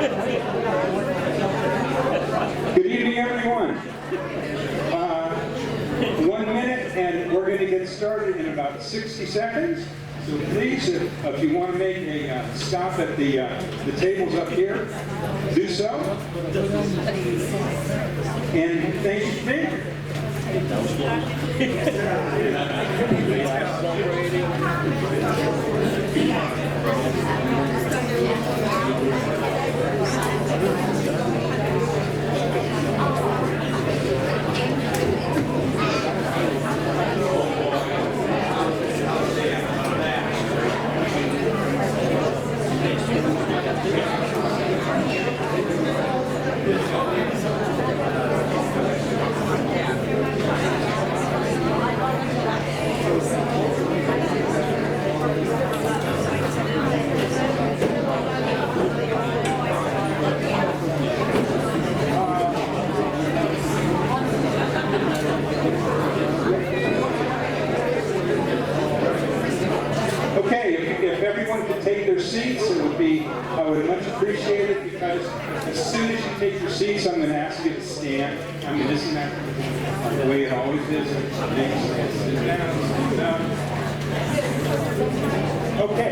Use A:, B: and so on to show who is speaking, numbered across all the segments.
A: Good evening, everyone. 1 minute, and we're going to get started in about 60 seconds. So please, if you want to make a stop at the tables up here, do so. And thank you, Nick. I would much appreciate it, because as soon as you take your seats, I'm going to ask you to stand. I mean, isn't that the way it always is? Sit down, sit down. Okay.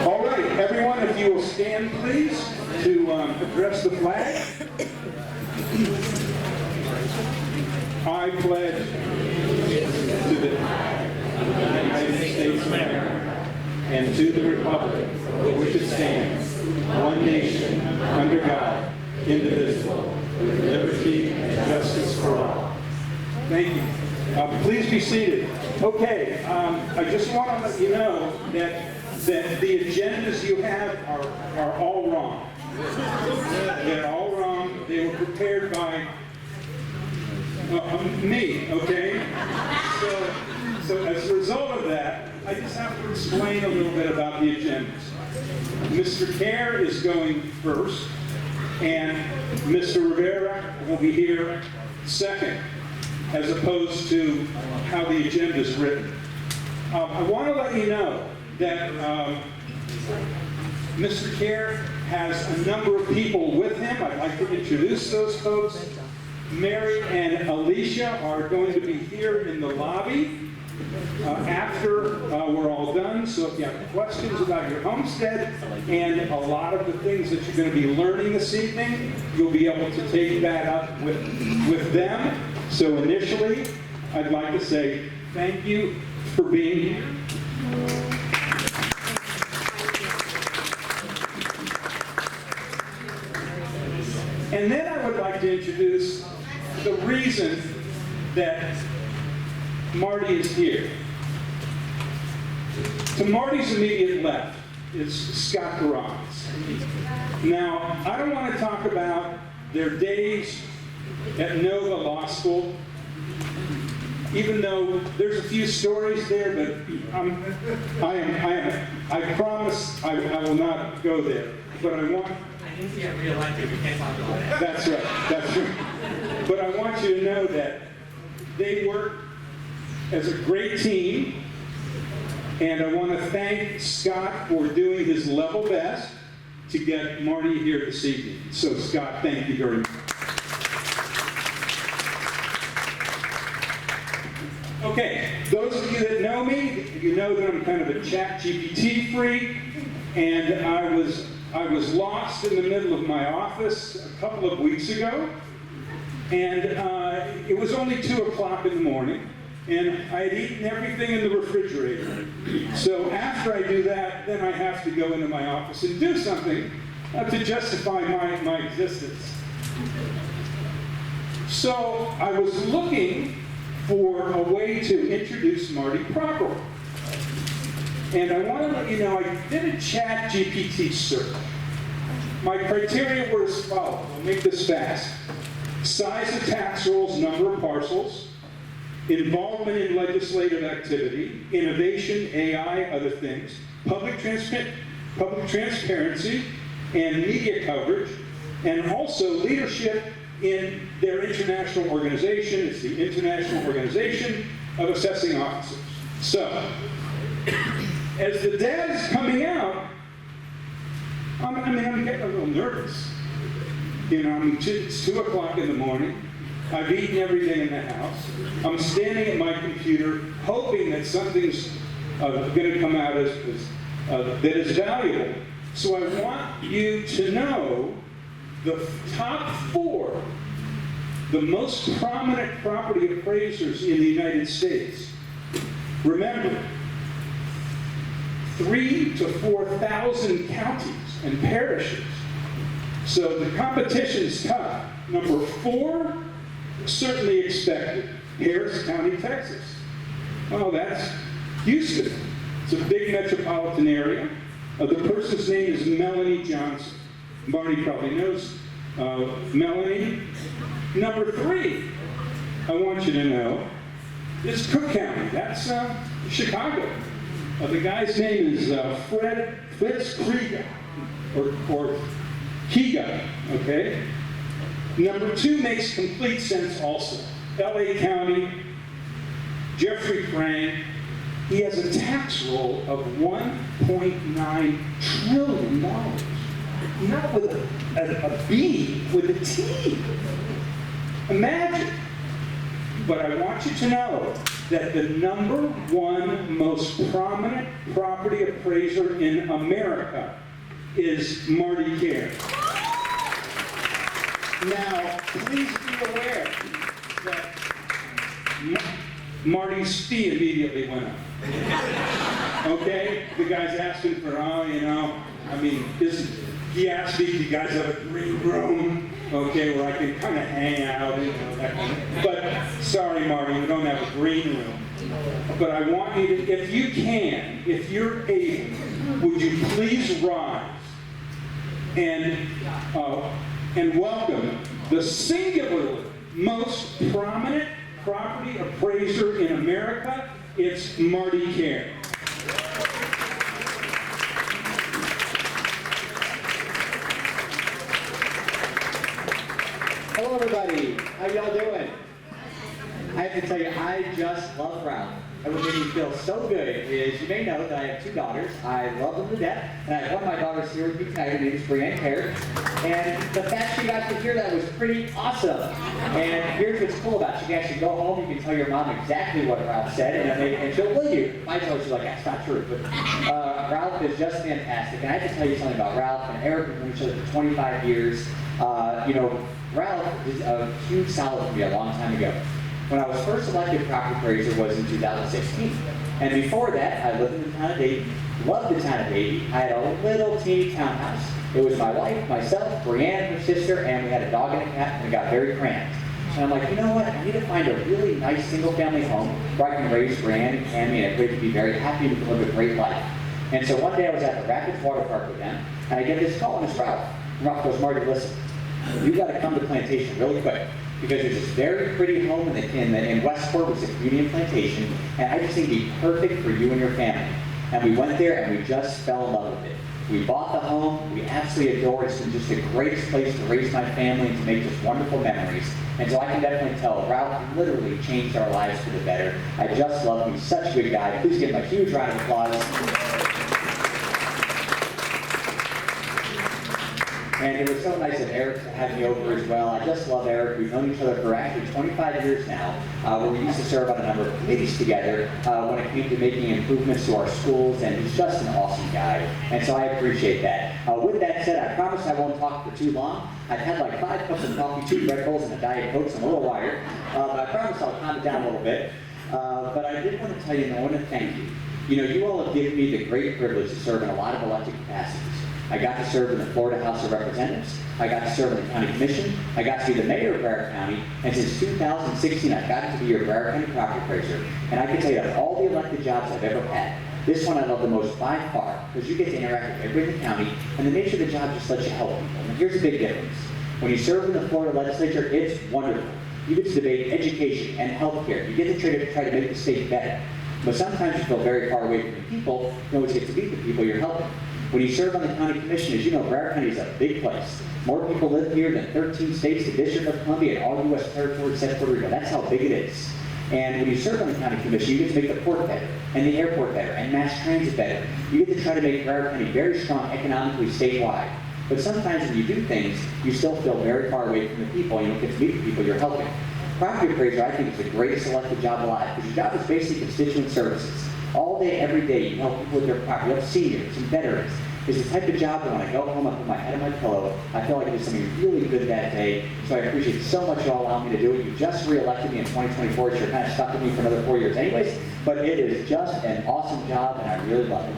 A: All right, everyone, if you will stand, please, to address the flag. I pledge to the United States of America and to the republic for which it stands, one nation, under God, indivisible, with liberty and justice for all. Thank you. Please be seated. Okay, I just want to let you know that the agendas you have are all wrong. They're all wrong. They were prepared by me, okay? So as a result of that, I just have to explain a little bit about the agendas. Mr. Kerr is going first, and Mr. Rivera will be here second, as opposed to how the agenda is written. I want to let you know that Mr. Kerr has a number of people with him. I'd like to introduce those folks. Mary and Alicia are going to be here in the lobby after we're all done. So if you have questions about your homestead and a lot of the things that you're going to be learning this evening, you'll be able to take that up with them. So initially, I'd like to say thank you for being here. And then I would like to introduce the reason that Marty is here. To Marty's immediate left is Scott Garage. Now, I don't want to talk about their days at Nova Law School, even though there's a few stories there, but I promise I will not go there. But I want...
B: I didn't see it real life if you can't talk about that.
A: That's right, that's right. But I want you to know that they work as a great team, and I want to thank Scott for doing his level best to get Marty here this evening. So Scott, thank you very much. Okay, those of you that know me, you know that I'm kind of a chat GPT freak, and I was lost in the middle of my office a couple of weeks ago, and it was only 2 o'clock in the morning, and I had eaten everything in the refrigerator. So after I do that, then I have to go into my office and do something to justify my existence. So I was looking for a way to introduce Marty properly. And I want to let you know, I did a chat GPT search. My criteria were as follows. I'll make this fast. Size of tax rolls, number of parcels, involvement in legislative activity, innovation, AI, other things, public transparency, and media coverage, and also leadership in their international organization. It's the International Organization of Assessing Officers. So, as the data is coming out, I'm getting a little nervous. You know, it's 2 o'clock in the morning. I've eaten everything in the house. I'm standing at my computer hoping that something's going to come out that is valuable. So I want you to know the top 4, the most prominent property appraisers in the United States. Remember, 3,000 to 4,000 counties and parishes. So the competition is tough. Number 4, certainly expected, Harris County, Texas. Oh, that's Houston. It's a big metropolitan area. The person's name is Melanie Johnson. Barney probably knows Melanie. Number 3, I want you to know, is Cook County. That's Chicago. The guy's name is Fritz Krieger, or Higa, okay? Number 2 makes complete sense also. LA County, Jeffrey Frank, he has a tax roll of $1.9 trillion. Not with a B, with a T. Imagine. But I want you to know that the number 1 most prominent property appraiser in America is Marty Cairn. Now, please be aware that Marty's fee immediately went up. Okay? The guy's asking for, he asked me, do you guys have a green room? Okay, where I can kind of hang out, that kind of. But, sorry, Marty, we don't have a green room. But I want you to, if you can, if you're able, would you please rise and welcome the singularly most prominent property appraiser in America. It's Marty Cairn.
C: Hello everybody, how y'all doing? I have to tell you, I just love Ralph. And what made me feel so good is, you may know that I have 2 daughters. I love them to death, and I have one of my daughters here with me tonight. Her name is Brianne Kerr. And the fact she got to hear that was pretty awesome. And here's what's cool about it. You can actually go home, you can tell your mom exactly what Ralph said, and she'll believe you. I told her, she's like, that's not true. But Ralph is just fantastic. And I have to tell you something about Ralph and Eric. We've known each other for 25 years. Ralph is a huge solid for me a long time ago. When I was first elected property appraiser was in 2016. And before that, I lived in the town of Dayton, loved the town of Dayton. I had a little teeny townhouse. It was my wife, myself, Brianne, her sister, and we had a dog and a cat, and it got very cramped. And I'm like, you know what? I need to find a really nice single-family home where I can raise Brianne and Cammy, and we could be very happy and live a great life. And so one day I was at the Rapids Water Park with them, and I get this call, and it's Ralph. And Ralph goes, Marty, listen, you got to come to Plantation really quick. Because there's this very pretty home in Westport, which is a community and plantation, and I just think it'd be perfect for you and your family. And we went there and we just fell in love with it. We bought the home, we absolutely adore it. It's been just the greatest place to raise my family and to make just wonderful memories. And so I can definitely tell Ralph literally changed our lives for the better. I just love him. He's such a good guy. Please give him a huge round of applause. And it was so nice of Eric to have me over as well. I just love Eric. We've known each other for actually 25 years now, where we used to serve on a number of committees together when it came to making improvements to our schools, and he's just an awesome guy. And so I appreciate that. With that said, I promise I won't talk for too long. I've had like 5 cups of coffee, 2 Red Bulls, and a Diet Coke, so I'm a little wired. But I promise I'll calm it down a little bit. But I did want to tell you, and I want to thank you. You know, you all have given me the great privilege to serve in a lot of elected capacities. I got to serve in the Florida House of Representatives. I got to serve in the County Commission. I got to be the mayor of Broward County. And since 2016, I've gotten to be your Broward County property appraiser. And I can tell you that all the elected jobs I've ever had, This one I love the most by far, because you get to interact with everybody in the county, and the nature of the job just lets you help people. And here's a big difference. When you serve in the Florida legislature, it's wonderful. You get to debate education and healthcare. You get to try to make the state better. But sometimes you feel very far away from the people. You always get to meet the people you're helping. When you serve on the county commission, as you know, Broward County is a big place. More people live here than 13 states, the District of Columbia, and all U.S. territories except Puerto Rico. That's how big it is. And when you serve on the county commission, you get to make the port better, and the airport better, and mass transit better. You get to try to make Broward County very strong economically statewide. But sometimes when you do things, you still feel very far away from the people, and you don't get to meet the people you're helping. Property appraiser, I think, is the greatest elected job alive, because your job is basically constituent services. All day, every day, you help people with their property. You help seniors and veterans. It's the type of job that when I go home, I put my head on my pillow, I feel like I did something really good that day. So I appreciate so much you all allowing me to do it. You just re-elected me in 2024, so you're kind of stuck with me for another 4 years anyways. But it is just an awesome job, and I really love it.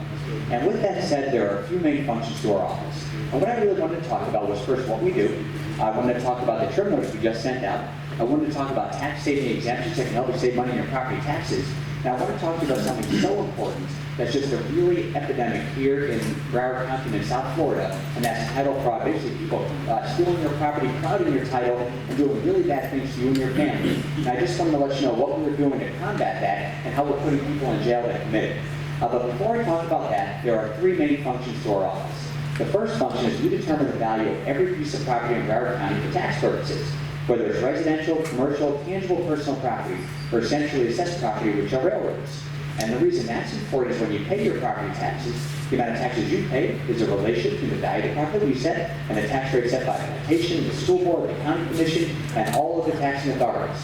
C: And with that said, there are a few main functions to our office. And what I really wanted to talk about was first what we do. I wanted to talk about the trim notice we just sent out. I wanted to talk about tax saving exemptions that can help you save money on your property taxes. Now I want to talk to you about something so important that's just a really epidemic here in Broward County and in South Florida, and that's title fraud. Basically people stealing your property, crowding your title, and doing really bad things to you and your family. And I just wanted to let you know what we were doing to combat that and how we're putting people in jail that commit it. But before I talk about that, there are three main functions to our office. The first function is we determine the value of every piece of property in Broward County for tax purposes, whether it's residential, commercial, tangible personal property, or essentially assessed property, which are railroads. And the reason that's important is when you pay your property taxes, the amount of taxes you pay is a relation to the value of the property you set and the tax rate set by the plantation, the school board, the county commission, and all of the taxing authorities.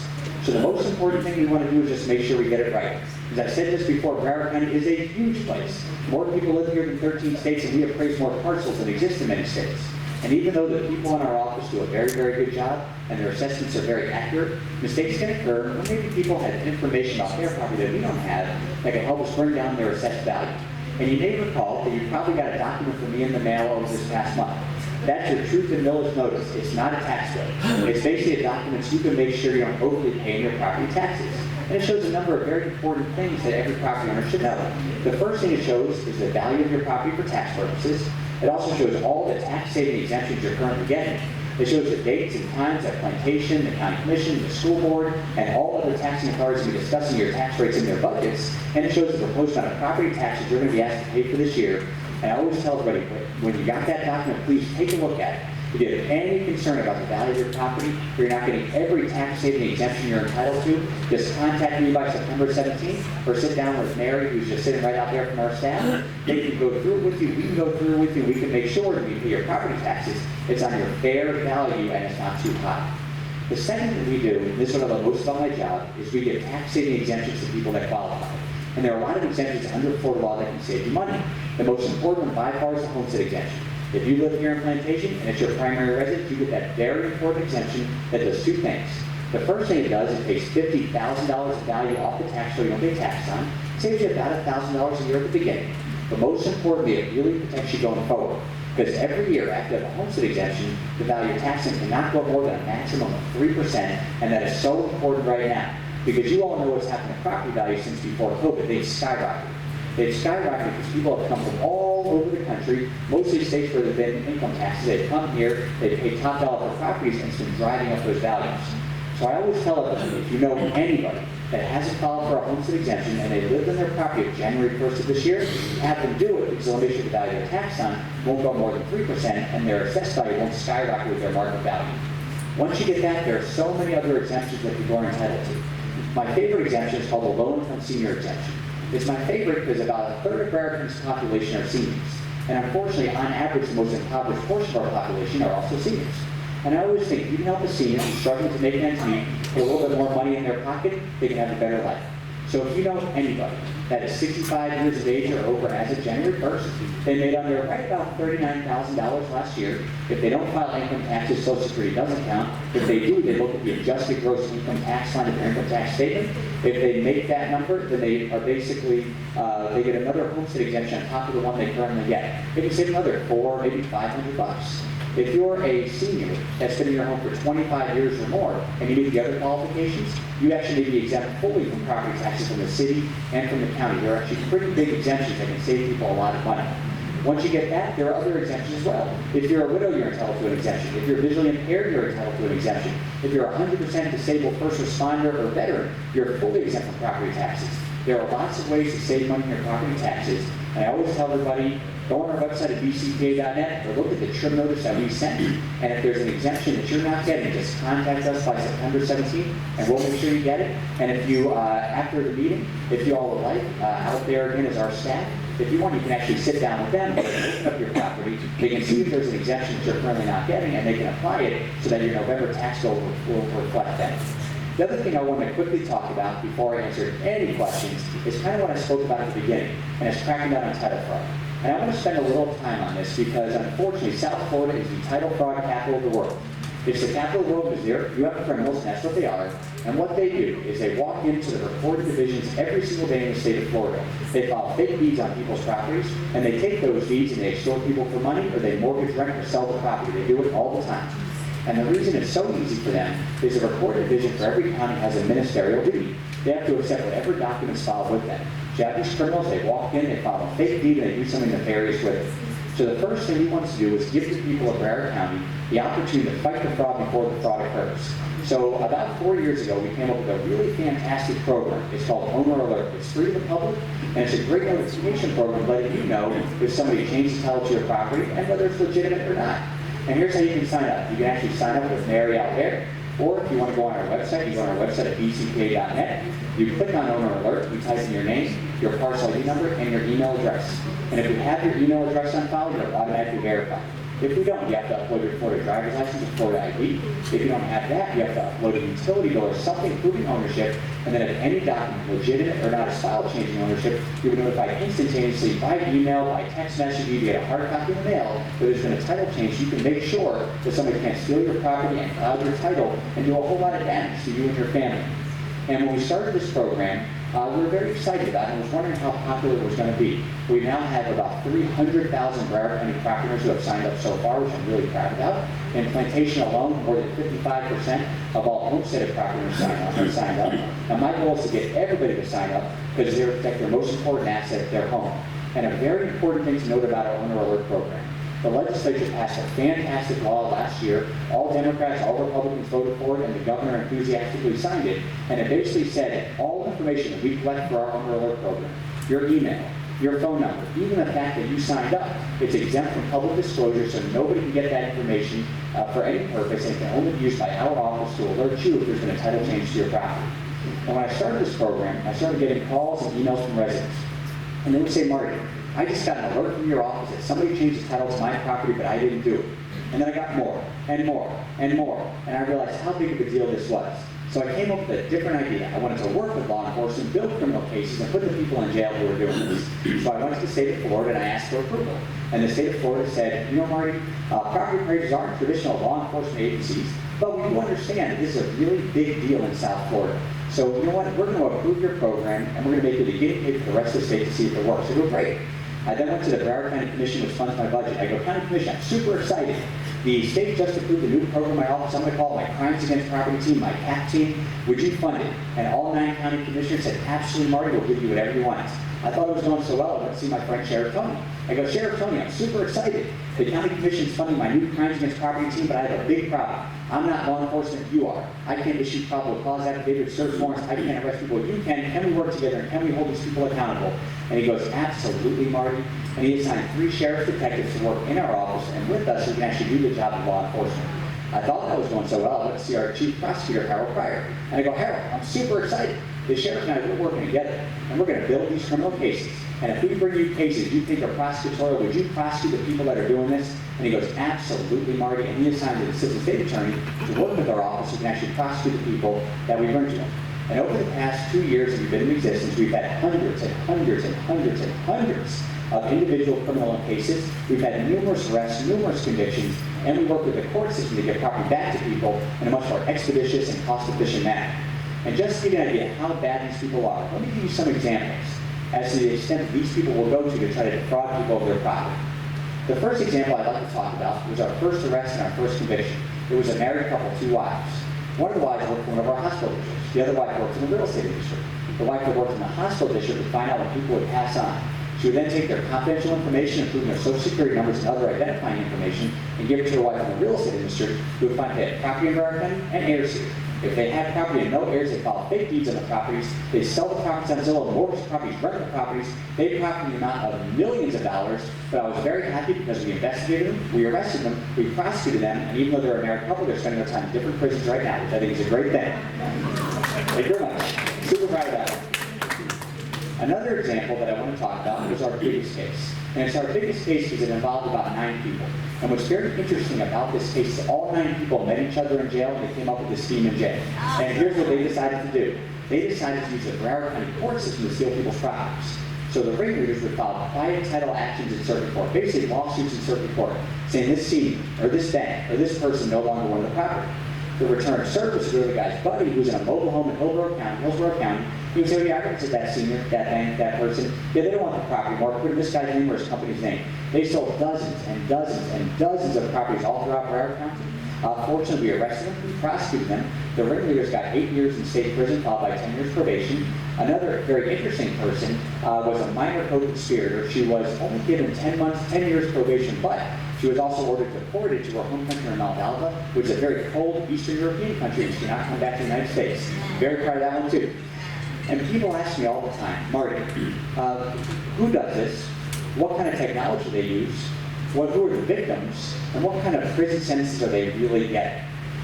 C: So the most important thing we want to do is just make sure we get it right. As I said this before, Broward County is a huge place. More people live here than 13 states, and we appraise more parcels than exist in many states. And even though the people in our office do a very, very good job, and their assessments are very accurate, mistakes can occur when maybe people have information about their property that we don't have that can help us bring down their assessed value. And you may recall that you probably got a document from me in the mail over this past month. That's your truth and millage notice. It's not a tax bill. It's basically a document so you can make sure you don't overly pay your property taxes. And it shows a number of very important things that every property owner should know. The first thing it shows is the value of your property for tax purposes. It also shows all the tax saving exemptions you're currently getting. It shows the dates and times that plantation, the county commission, the school board, and all other taxing authorities will be discussing your tax rates in their budgets. And it shows the proposed amount of property taxes you're going to be asked to pay for this year. And I always tell everybody, when you got that document, please take a look at it. If you have any concern about the value of your property, or you're not getting every tax-saving exemption you're entitled to, just contact me by September 17th, or sit down with Mary, who's just sitting right out there from our staff. They can go through it with you. We can go through it with you. We can make sure that you pay your property taxes. It's on your fair value, and it's not too high. The second thing we do, and this is what I love most about my job, is we give tax-saving exemptions to people that qualify. And there are a lot of exemptions under Florida law that can save you money. The most important one by far is the homestead exemption. If you live here in Plantation and it's your primary residence, you get that very important exemption that does two things. The first thing it does is it takes $50,000 of value off the tax bill you don't pay tax on. It saves you about $1,000 a year at the beginning. But most importantly, it really protects you going forward. Because every year after the homestead exemption, the value of taxing cannot go more than a maximum of 3%, and that is so important right now. Because you all know what's happened to property values since before COVID. They've skyrocketed. They've skyrocketed because people have come from all over the country, mostly states where there have been income taxes. They've come here, they've paid top dollar for properties, and it's been driving up those values. So I always tell everybody, if you know anybody that hasn't filed for a homestead exemption and they lived in their property January 1st of this year, have them do it because they'll make sure the value of their tax on won't go more than 3%, and their assessed value won't skyrocket with their market value. Once you get that, there are so many other exemptions that people are entitled to. My favorite exemption is called the low-income senior exemption. It's my favorite because about a third of Broward County's population are seniors. And unfortunately, on average, the most impoverished portion of our population are also seniors. And I always think if you can help a senior who's struggling to make ends meet, get a little bit more money in their pocket, they can have a better life. So if you know anybody that is 65 years of age or over as of January 1st, they made under right about $39,000 last year. If they don't file income taxes, Social Security doesn't count. If they do, they look at the adjusted gross income tax line of their income tax statement. If they make that number, then they are basically, they get another homestead exemption on top of the one they currently get. They can save another $400, maybe $500. If you're a senior that's been in your home for 25 years or more and you meet the other qualifications, you actually may be exempt fully from property taxes from the city and from the county. There are actually pretty big exemptions that can save people a lot of money. Once you get that, there are other exemptions as well. If you're a widow, you're entitled to an exemption. If you're visually impaired, you're entitled to an exemption. If you're a 100% disabled first responder or veteran, you're fully exempt from property taxes. There are lots of ways to save money on your property taxes, and I always tell everybody, go on our website at bcpa.net or look at the trim notice that we sent, and if there's an exemption that you're not getting, just contact us by September 17th, and we'll make sure you get it. And if you, after the meeting, if you all would like, out there again is our staff, if you want, you can actually sit down with them, open up your property, they can see if there's an exemption that you're currently not getting, and they can apply it so that your November tax bill will reflect that. The other thing I want to quickly talk about before I answer any questions is kind of what I spoke about at the beginning, and it's cracking down on title fraud. And I want to spend a little time on this because, unfortunately, South Florida is the title fraud capital of the world. It's the capital of the world because you have criminals, and that's what they are. And what they do is they walk into the recorded divisions every single day in the state of Florida. They file fake deeds on people's properties, and they take those deeds and they extort people for money, or they mortgage, rent, or sell the property. They do it all the time. And the reason it's so easy for them is the recorded division for every county has a ministerial duty. They have to accept whatever documents filed with them. Japanese criminals, they walk in, they file a fake deed, and they do something nefarious with it. So the first thing he wants to do is give the people of Broward County the opportunity to fight the fraud before the fraud occurs. So about 4 years ago, we came up with a really fantastic program. It's called Owner Alert. It's free to the public, and it's a great notification program letting you know if somebody changes title to your property and whether it's legitimate or not. And here's how you can sign up. You can actually sign up with Mary out there, or if you want to go on our website, you go on our website at bcpa.net. You click on Owner Alert, you type in your name, your parcel ID number, and your email address. And if you have your email address on file, you're automatically verified. If you don't, you have to upload your Florida driver's license or Florida ID. If you don't have that, you have to upload a utility bill or something proving ownership. And then if any document, legitimate or not, is filed changing ownership, you'll be notified instantaneously by email, by text message. You get a hard copy in the mail. If there's been a title change, you can make sure that somebody can't steal your property and file your title and do a whole lot of damage to you and your family. And when we started this program, we were very excited about it and was wondering how popular it was going to be. We now have about 300,000 Broward County property owners who have signed up so far, which I'm really proud about. In Plantation alone, more than 55% of all homesteaded property owners have signed up. And my goal is to get everybody to sign up because they protect their most important asset, their home. And a very important thing to note about our Owner Alert program. The legislature passed a fantastic law last year. All Democrats, all Republicans voted for it, and the governor enthusiastically signed it. And it basically said that all information that we collect for our Owner Alert program, your email, your phone number, even the fact that you signed up, it's exempt from public disclosure, so nobody can get that information for any purpose, and it can only be used by our office to alert you if there's been a title change to your property. And when I started this program, I started getting calls and emails from residents. And they would say, Marty, I just got an alert from your office that somebody changed the title to my property, but I didn't do it. And then I got more, and more, and more. And I realized how big of a deal this was. So I came up with a different idea. I wanted to work with law enforcement, build criminal cases, and put the people in jail who were doing this. So I went to the state of Florida and I asked for approval. And the state of Florida said, you know, Marty, property appraisers aren't traditional law enforcement agencies, but we do understand that this is a really big deal in South Florida. So you know what, we're going to approve your program, and we're going to make it a guinea pig for the rest of the state to see if it works. So we're great. I then went to the Broward County Commission, which funds my budget. I go, County Commission, I'm super excited. The state just approved a new program in my office. I'm going to call it my Crimes Against Property team, my CAP team. Would you fund it? And all 9 county commissioners said, absolutely, Marty, we'll give you whatever you want. I thought it was going so well, I went to see my friend Sheriff Tony. I go, Sheriff Tony, I'm super excited. The county commission's funding my new Crimes Against Property team, but I have a big problem. I'm not law enforcement, you are. I can't issue probable cause affidavits, search warrants, I can't arrest people, you can. Can we work together and can we hold these people accountable? And he goes, absolutely, Marty. And he assigned 3 sheriff's detectives to work in our office and with us so we can actually do the job of law enforcement. I thought that was going so well. I went to see our chief prosecutor, Harold Pryor. And I go, Harold, I'm super excited. The sheriff and I, we're working together, and we're going to build these criminal cases. And if we bring you cases you think are prosecutorial, would you prosecute the people that are doing this? And he goes, absolutely, Marty. And he assigned an assistant state attorney to work with our office who can actually prosecute the people that we bring to him. And over the past 2 years that we've been in existence, we've had hundreds and hundreds and hundreds and hundreds of individual criminal cases. We've had numerous arrests, numerous convictions, and we work with the court system to get property back to people in a much more expeditious and cost-efficient manner. And just to give you an idea how bad these people are, let me give you some examples as to the extent that these people will go to try to defraud people of their property. The first example I'd like to talk about was our first arrest and our first conviction. It was a married couple, 2 wives. One of the wives worked for one of our hospital districts. The other wife worked in the real estate industry. The wife that worked in the hospital district would find out when people would pass on. She would then take their confidential information, including their social security numbers and other identifying information, and give it to her wife in the real estate industry, who would find they had property in Broward County and heirs here. If they had property and no heirs, they filed fake deeds on the properties. They sell the properties on Zillow, mortgage the properties, rent the properties. They profited the amount of millions of dollars. But I was very happy because we investigated them, we arrested them, we prosecuted them, and even though they're a married couple, they're spending their time in different prisons right now, which I think is a great thing. Thank you very much. Super proud of that one. Another example that I want to talk about was our biggest case. And it's our biggest case because it involved about 9 people. And what's very interesting about this case is all 9 people met each other in jail and they came up with this scheme in jail. And here's what they decided to do. They decided to use the Broward County court system to steal people's properties. So the ringleaders would file quiet title actions in circuit court, basically lawsuits in circuit court, saying this senior, or this bank, or this person no longer wanted the property. The return of service would go to the guy's buddy who was in a mobile home in Hillsborough County. He would say, yeah, I represent that senior, that bank, that person. Yeah, they don't want the property anymore. Put this guy's name or his company's name. They sold dozens and dozens and dozens of properties all throughout Broward County. Fortunately, we arrested them, we prosecuted them. The ringleaders got 8 years in state prison, followed by 10 years probation. Another very interesting person was a minor co-conspirator. She was only given 10 years probation, but she was also ordered deported to her home country in Lauderdale, which is a very cold Eastern European country, and she did not come back to the United States. Very proud of that one, too. And people ask me all the time, Marty, who does this? What kind of technology do they use? Who are the victims? And what kind of prison sentences are they really getting?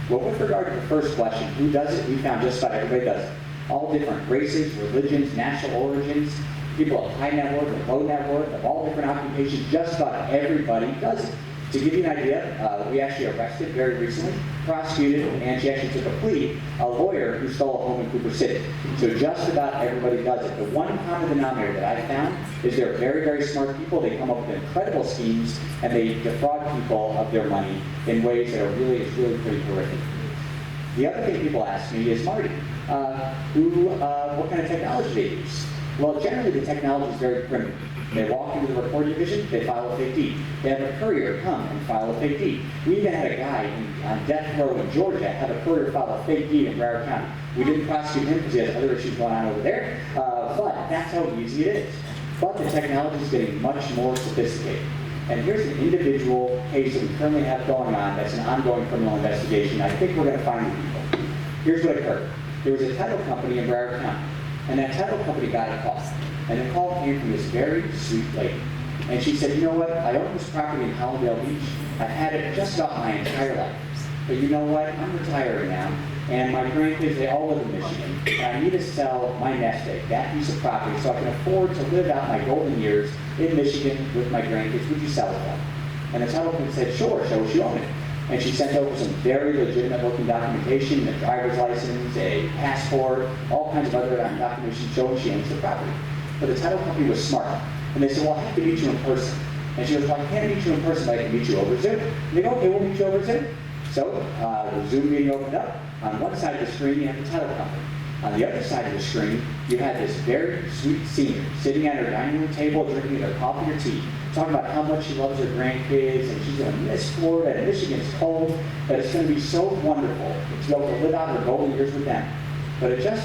C: Well, with regard to the first question, who does it? We found just about everybody does it. All different races, religions, national origins, people of high net worth and low net worth, of all different occupations, just about everybody does it. To give you an idea, we actually arrested very recently, prosecuted, and she actually took a plea, a lawyer who stole a home in Cooper City. So just about everybody does it. The one common denominator that I found is they're very, very smart people. They come up with incredible schemes, and they defraud people of their money in ways that are really pretty horrific. The other thing people ask me is, Marty, what kind of technology they use? Well, generally the technology is very primitive. They walk into the recording division, they file a fake deed. They have a courier come and file a fake deed. We even had a guy on death row in Georgia have a courier file a fake deed in Broward County. We didn't prosecute him because he has other issues going on over there, but that's how easy it is. But the technology is getting much more sophisticated. And here's an individual case that we currently have going on that's an ongoing criminal investigation. I think we're going to find the people. Here's what occurred. There was a title company in Broward County, and that title company got a call. And the call came from this very sweet lady. And she said, you know what, I own this property in Lauderdale Beach. I've had it just about my entire life. But you know what, I'm retiring now, and my grandkids, they all live in Michigan. And I need to sell my nest egg, that piece of property, so I can afford to live out my golden years in Michigan with my grandkids. Would you sell it then? And the title company said, sure, so she owned it. And she sent over some very legitimate looking documentation, a driver's license, a passport, all kinds of other documentation showing she owns the property. But the title company was smart. And they said, well, I have to meet you in person. And she goes, well, I can't meet you in person, but I can meet you over Zoom. And they go, okay, we'll meet you over Zoom. So the Zoom meeting opened up. On one side of the screen, you have the title company. On the other side of the screen, you had this very sweet senior sitting at her dining room table, drinking her coffee or tea, talking about how much she loves her grandkids, and she's going to miss Florida, and Michigan's cold, but it's going to be so wonderful to be able to live out her golden years with them. But it just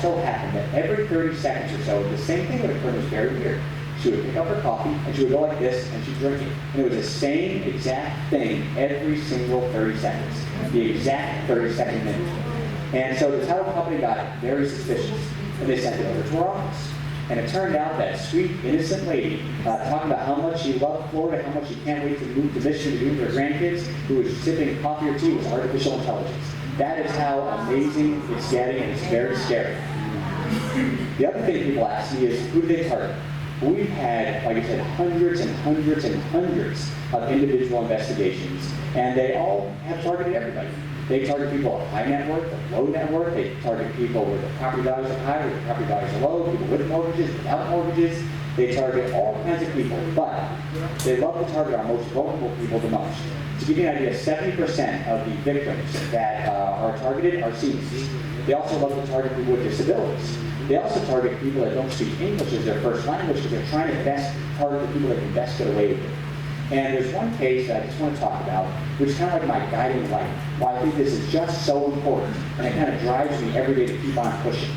C: so happened that every 30 seconds or so, the same thing would occur. It was very weird. She would pick up her coffee, and she would go like this, and she'd drink it. And it was the same exact thing every single 30 seconds. The exact 30-second minute. And so the title company got very suspicious, and they sent it over to our office. And it turned out that sweet, innocent lady, talking about how much she loved Florida, how much she can't wait to move to Michigan to be with her grandkids, who was sipping coffee or tea, was artificial intelligence. That is how amazing it's getting, and it's very scary. The other thing people ask me is, who do they target? We've had, like I said, hundreds and hundreds and hundreds of individual investigations, and they all have targeted everybody. They target people of high net worth, of low net worth. They target people with the property values are high, with the property values are low, people with mortgages, without mortgages. They target all kinds of people, but they love to target our most vulnerable people the most. To give you an idea, 70% of the victims that are targeted are seniors. They also love to target people with disabilities. They also target people that don't speak English as their first language because they're trying to best target the people that can best get away with it. And there's one case that I just want to talk about, which is kind of like my guiding light, why I think this is just so important, and it kind of drives me every day to keep on pushing.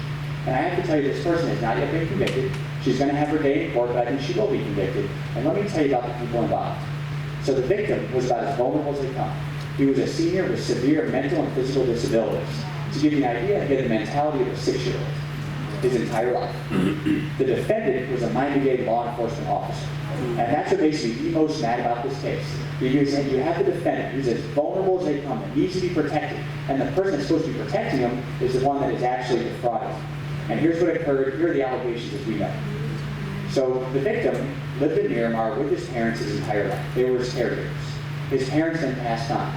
C: And I have to tell you, this person has not yet been convicted. She's going to have her day in court, but I think she will be convicted. And let me tell you about the people involved. So the victim was about as vulnerable as they come. He was a senior with severe mental and physical disabilities. To give you an idea, he had the mentality of a 6-year-old his entire life. The defendant was a Miami-Dade law enforcement officer. And that's what makes me the most mad about this case. Because you have the defendant who's as vulnerable as they come and needs to be protected. And the person that's supposed to be protecting him is the one that is actually defrauding. And here's what occurred. Here are the allegations as we know. So the victim lived in Miramar with his parents his entire life. They were his caregivers. His parents then passed on.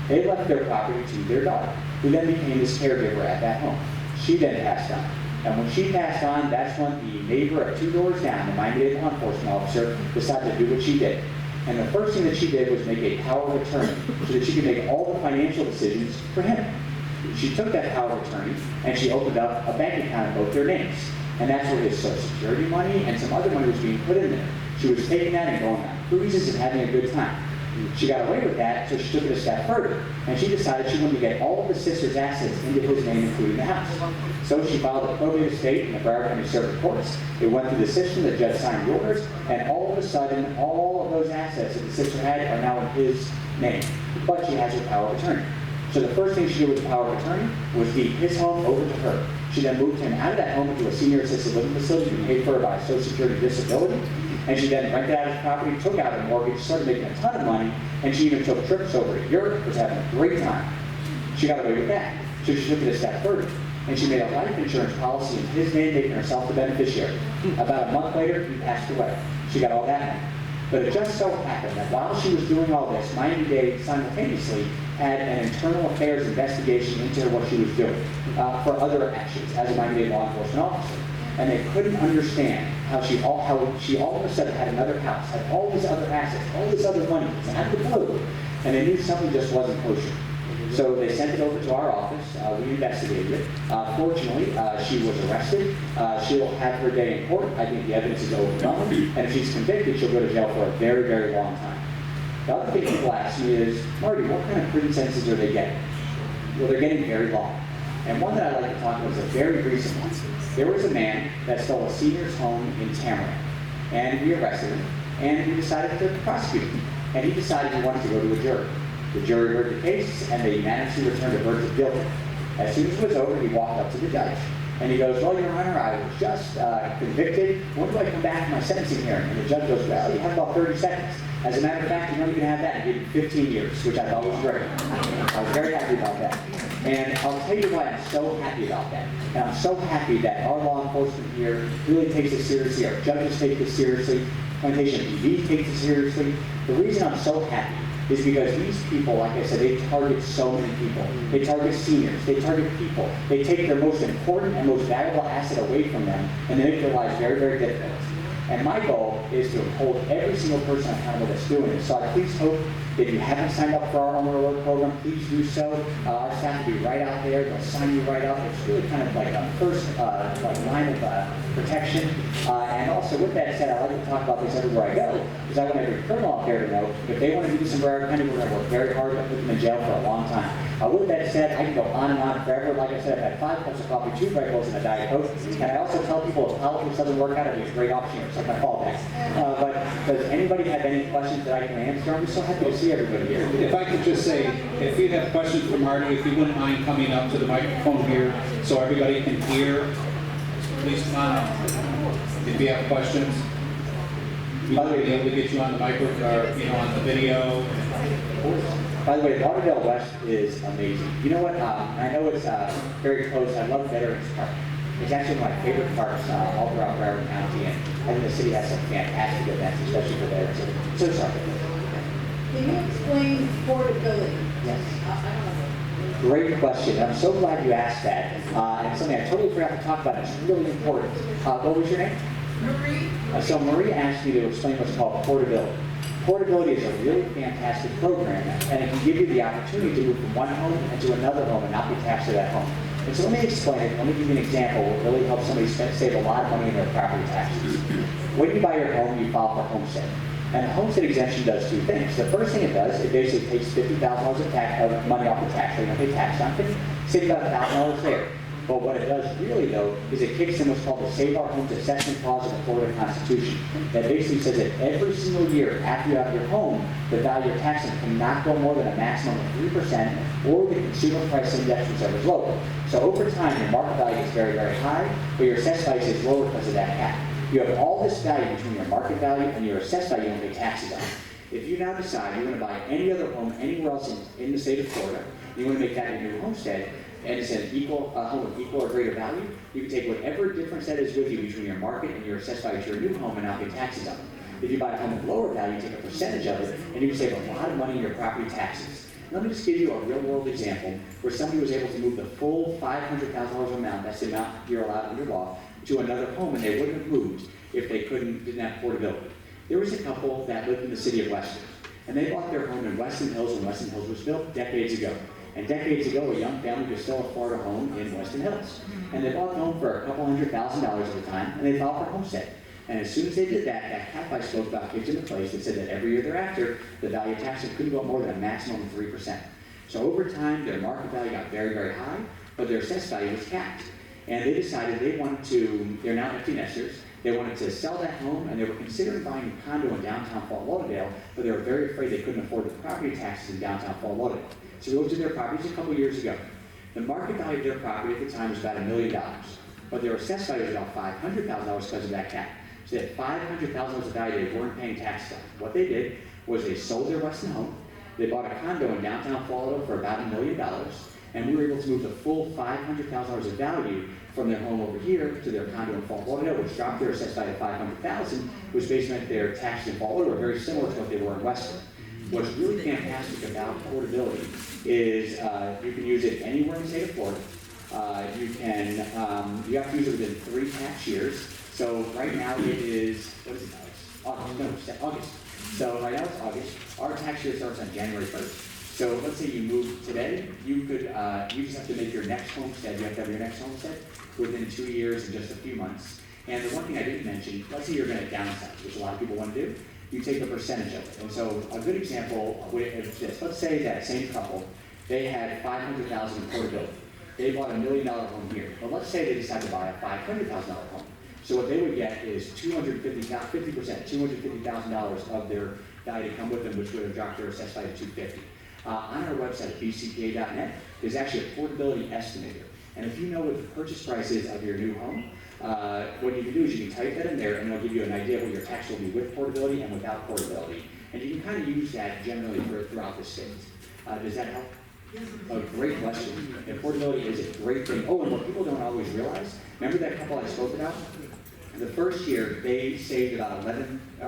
C: They left their property to their daughter, who then became his caregiver at that home. She then passed on. And when she passed on, that's when the neighbor of 2 doors down, the Miami-Dade law enforcement officer, decided to do what she did. And the first thing that she did was make a power of attorney so that she could make all the financial decisions for him. She took that power of attorney and she opened up a bank account in both their names. And that's where his Social Security money and some other money was being put in there. She was taking that and going on cruises and having a good time. She got away with that, so she took it a step further. And she decided she wanted to get all of the sister's assets into his name, including the house. So she filed a probate estate in the Broward County Circuit Courts. It went through the system, the judge signed the orders, and all of a sudden, all of those assets that the sister had are now in his name. But she has her power of attorney. So the first thing she did with the power of attorney was deed his home over to her. She then moved him out of that home into a senior assisted living facility and paid for her by Social Security disability. And she then rented out his property, took out a mortgage, started making a ton of money, and she even took trips over to Europe, was having a great time. She got away with that. So she took it a step further. And she made a life insurance policy in his name, making herself the beneficiary. About a month later, he passed away. She got all that money. But it just so happened that while she was doing all this, Miami-Dade simultaneously had an internal affairs investigation into what she was doing for other actions as a Miami-Dade law enforcement officer. And they couldn't understand how she all of a sudden had another house, had all these other assets, all this other money, out of the blue, and they knew something just wasn't kosher. So they sent it over to our office. We investigated it. Fortunately, she was arrested. She'll have her day in court. I think the evidence is overwhelming. And if she's convicted, she'll go to jail for a very, very long time. The other thing people ask me is, Marty, what kind of prison sentences are they getting? Well, they're getting very long. And one that I like to talk about is a very recent one. There was a man that stole a senior's home in Tamarack. And we arrested him. And we decided to prosecute him. And he decided he wanted to go to a jury. The jury heard the case, and they unanimously returned a verdict of guilty. As soon as it was over, he walked up to the judge. And he goes, well, Your Honor, I was just convicted. When do I come back for my sentencing hearing? And the judge goes, well, you have about 30 seconds. As a matter of fact, you don't even have that. And gave him 15 years, which I thought was great. I was very happy about that. And I'll tell you why I'm so happy about that. And I'm so happy that our law enforcement here really takes it seriously. Our judges take it seriously. Plantation TV takes it seriously. The reason I'm so happy is because these people, like I said, they target so many people. They target seniors. They target people. They take their most important and most valuable asset away from them, and they make their lives very, very difficult. And my goal is to hold every single person accountable that's doing it. So I please hope that if you haven't signed up for our Home Alert program, please do so. Our staff will be right out there. They'll sign you right up. It's really kind of like a first line of protection. And also, with that said, I like to talk about this everywhere I go, because I want every criminal out there to know if they want to do this in Broward County, we're going to work very hard to put them in jail for a long time. With that said, I can go on and on forever. Like I said, I've had 5 cups of coffee, 2 Red Bulls, and a Diet Coke. And I also tell people if politics doesn't work out, it'd be a great option. It's like my fallback. But does anybody have any questions that I can answer? I'm so happy to see everybody here.
A: If I could just say, if you have questions for Marty, if you wouldn't mind coming up to the microphone here so everybody can hear, please come on up. If you have questions, we might be able to get you on the microphone or on the video.
C: By the way, Lauderdale West is amazing. You know what? I know it's very close. I love Veterans Park. It's actually one of my favorite parks all throughout Broward County, and I think the city has some fantastic events, especially for veterans. So sorry.
D: Can you explain portability?
C: Yes.
D: I don't know.
C: Great question. I'm so glad you asked that. And something I totally forgot to talk about. It's really important. What was your name?
D: Marie?
C: So Marie asked me to explain what's called portability. Portability is a really fantastic program, and it can give you the opportunity to move from one home into another home and not be taxed to that home. And so let me explain it. Let me give you an example that really helps somebody save a lot of money in their property taxes. When you buy your home, you file for homestead. And a homestead exemption does two things. The first thing it does, it basically takes $50,000 of money off the tax. They don't pay tax on it. Save about $1,000 there. But what it does really, though, is it kicks in what's called the Save Our Homes Assessment Clause of the Florida Constitution. That basically says that every single year after you have your home, the value of taxing cannot go more than a maximum of 3% or the consumer price index, whichever is lower. So over time, your market value is very, very high, but your assessed value is lower because of that cap. You have all this value between your market value and your assessed value you don't pay taxes on. If you now decide you're going to buy any other home anywhere else in the state of Florida, you want to make that your new homestead, and it's an equal home of equal or greater value, you can take whatever difference that is with you between your market and your assessed value to your new home and not pay taxes on it. If you buy a home of lower value, you take a percentage of it, and you can save a lot of money in your property taxes. Let me just give you a real-world example where somebody was able to move the full $500,000 amount, that's the amount you're allowed under law, to another home, and they wouldn't have moved if they didn't have affordability. There was a couple that lived in the city of Weston, and they bought their home in Weston Hills when Weston Hills was built decades ago. And decades ago, a young family could still afford a home in Weston Hills. And they bought the home for a couple $100,000 at the time, and they filed for homestead. And as soon as they did that, that cap I spoke about kicked into place that said that every year thereafter, the value of taxes couldn't go up more than a maximum of 3%. So over time, their market value got very, very high, but their assessed value was capped. And they decided they wanted to, they're now empty nesters, they wanted to sell that home, and they were considering buying a condo in downtown Fort Lauderdale, but they were very afraid they couldn't afford the property taxes in downtown Fort Lauderdale. So we looked at their properties a couple years ago. The market value of their property at the time was about $1 million, but their assessed value was about $500,000 because of that cap. So they had $500,000 of value they weren't paying taxes on. What they did was they sold their Weston home, they bought a condo in downtown Florida for about $1 million, and we were able to move the full $500,000 of value from their home over here to their condo in Fort Lauderdale, which dropped their assessed value to $500,000, which basically meant their taxes in Fort Lauderdale were very similar to what they were in Weston. What's really fantastic about affordability is you can use it anywhere in the state of Florida. You have to use it within 3 tax years. So right now it is, what is it now? August. So right now it's August. Our tax year starts on January 1st. So let's say you move today, you just have to make your next homestead. You have to have your next homestead within 2 years and just a few months. And the one thing I didn't mention, let's say you're going to downsize, which a lot of people want to do. You take a percentage of it. And so a good example is this. Let's say that same couple, they had $500,000 in portability. They bought $1 million home here. But let's say they decide to buy a $500,000 home. So what they would get is $250,000 of their value to come with them, which would have dropped their assessed value to $250,000. On our website at bcpa.net, there's actually a affordability estimator. And if you know what the purchase price is of your new home, what you can do is you can type that in there, and it'll give you an idea of what your tax will be with portability and without portability. And you can kind of use that generally throughout the state. Does that help? A great question. And portability is a great thing. Oh, and what people don't always realize, remember that couple I spoke about? The first year, they saved about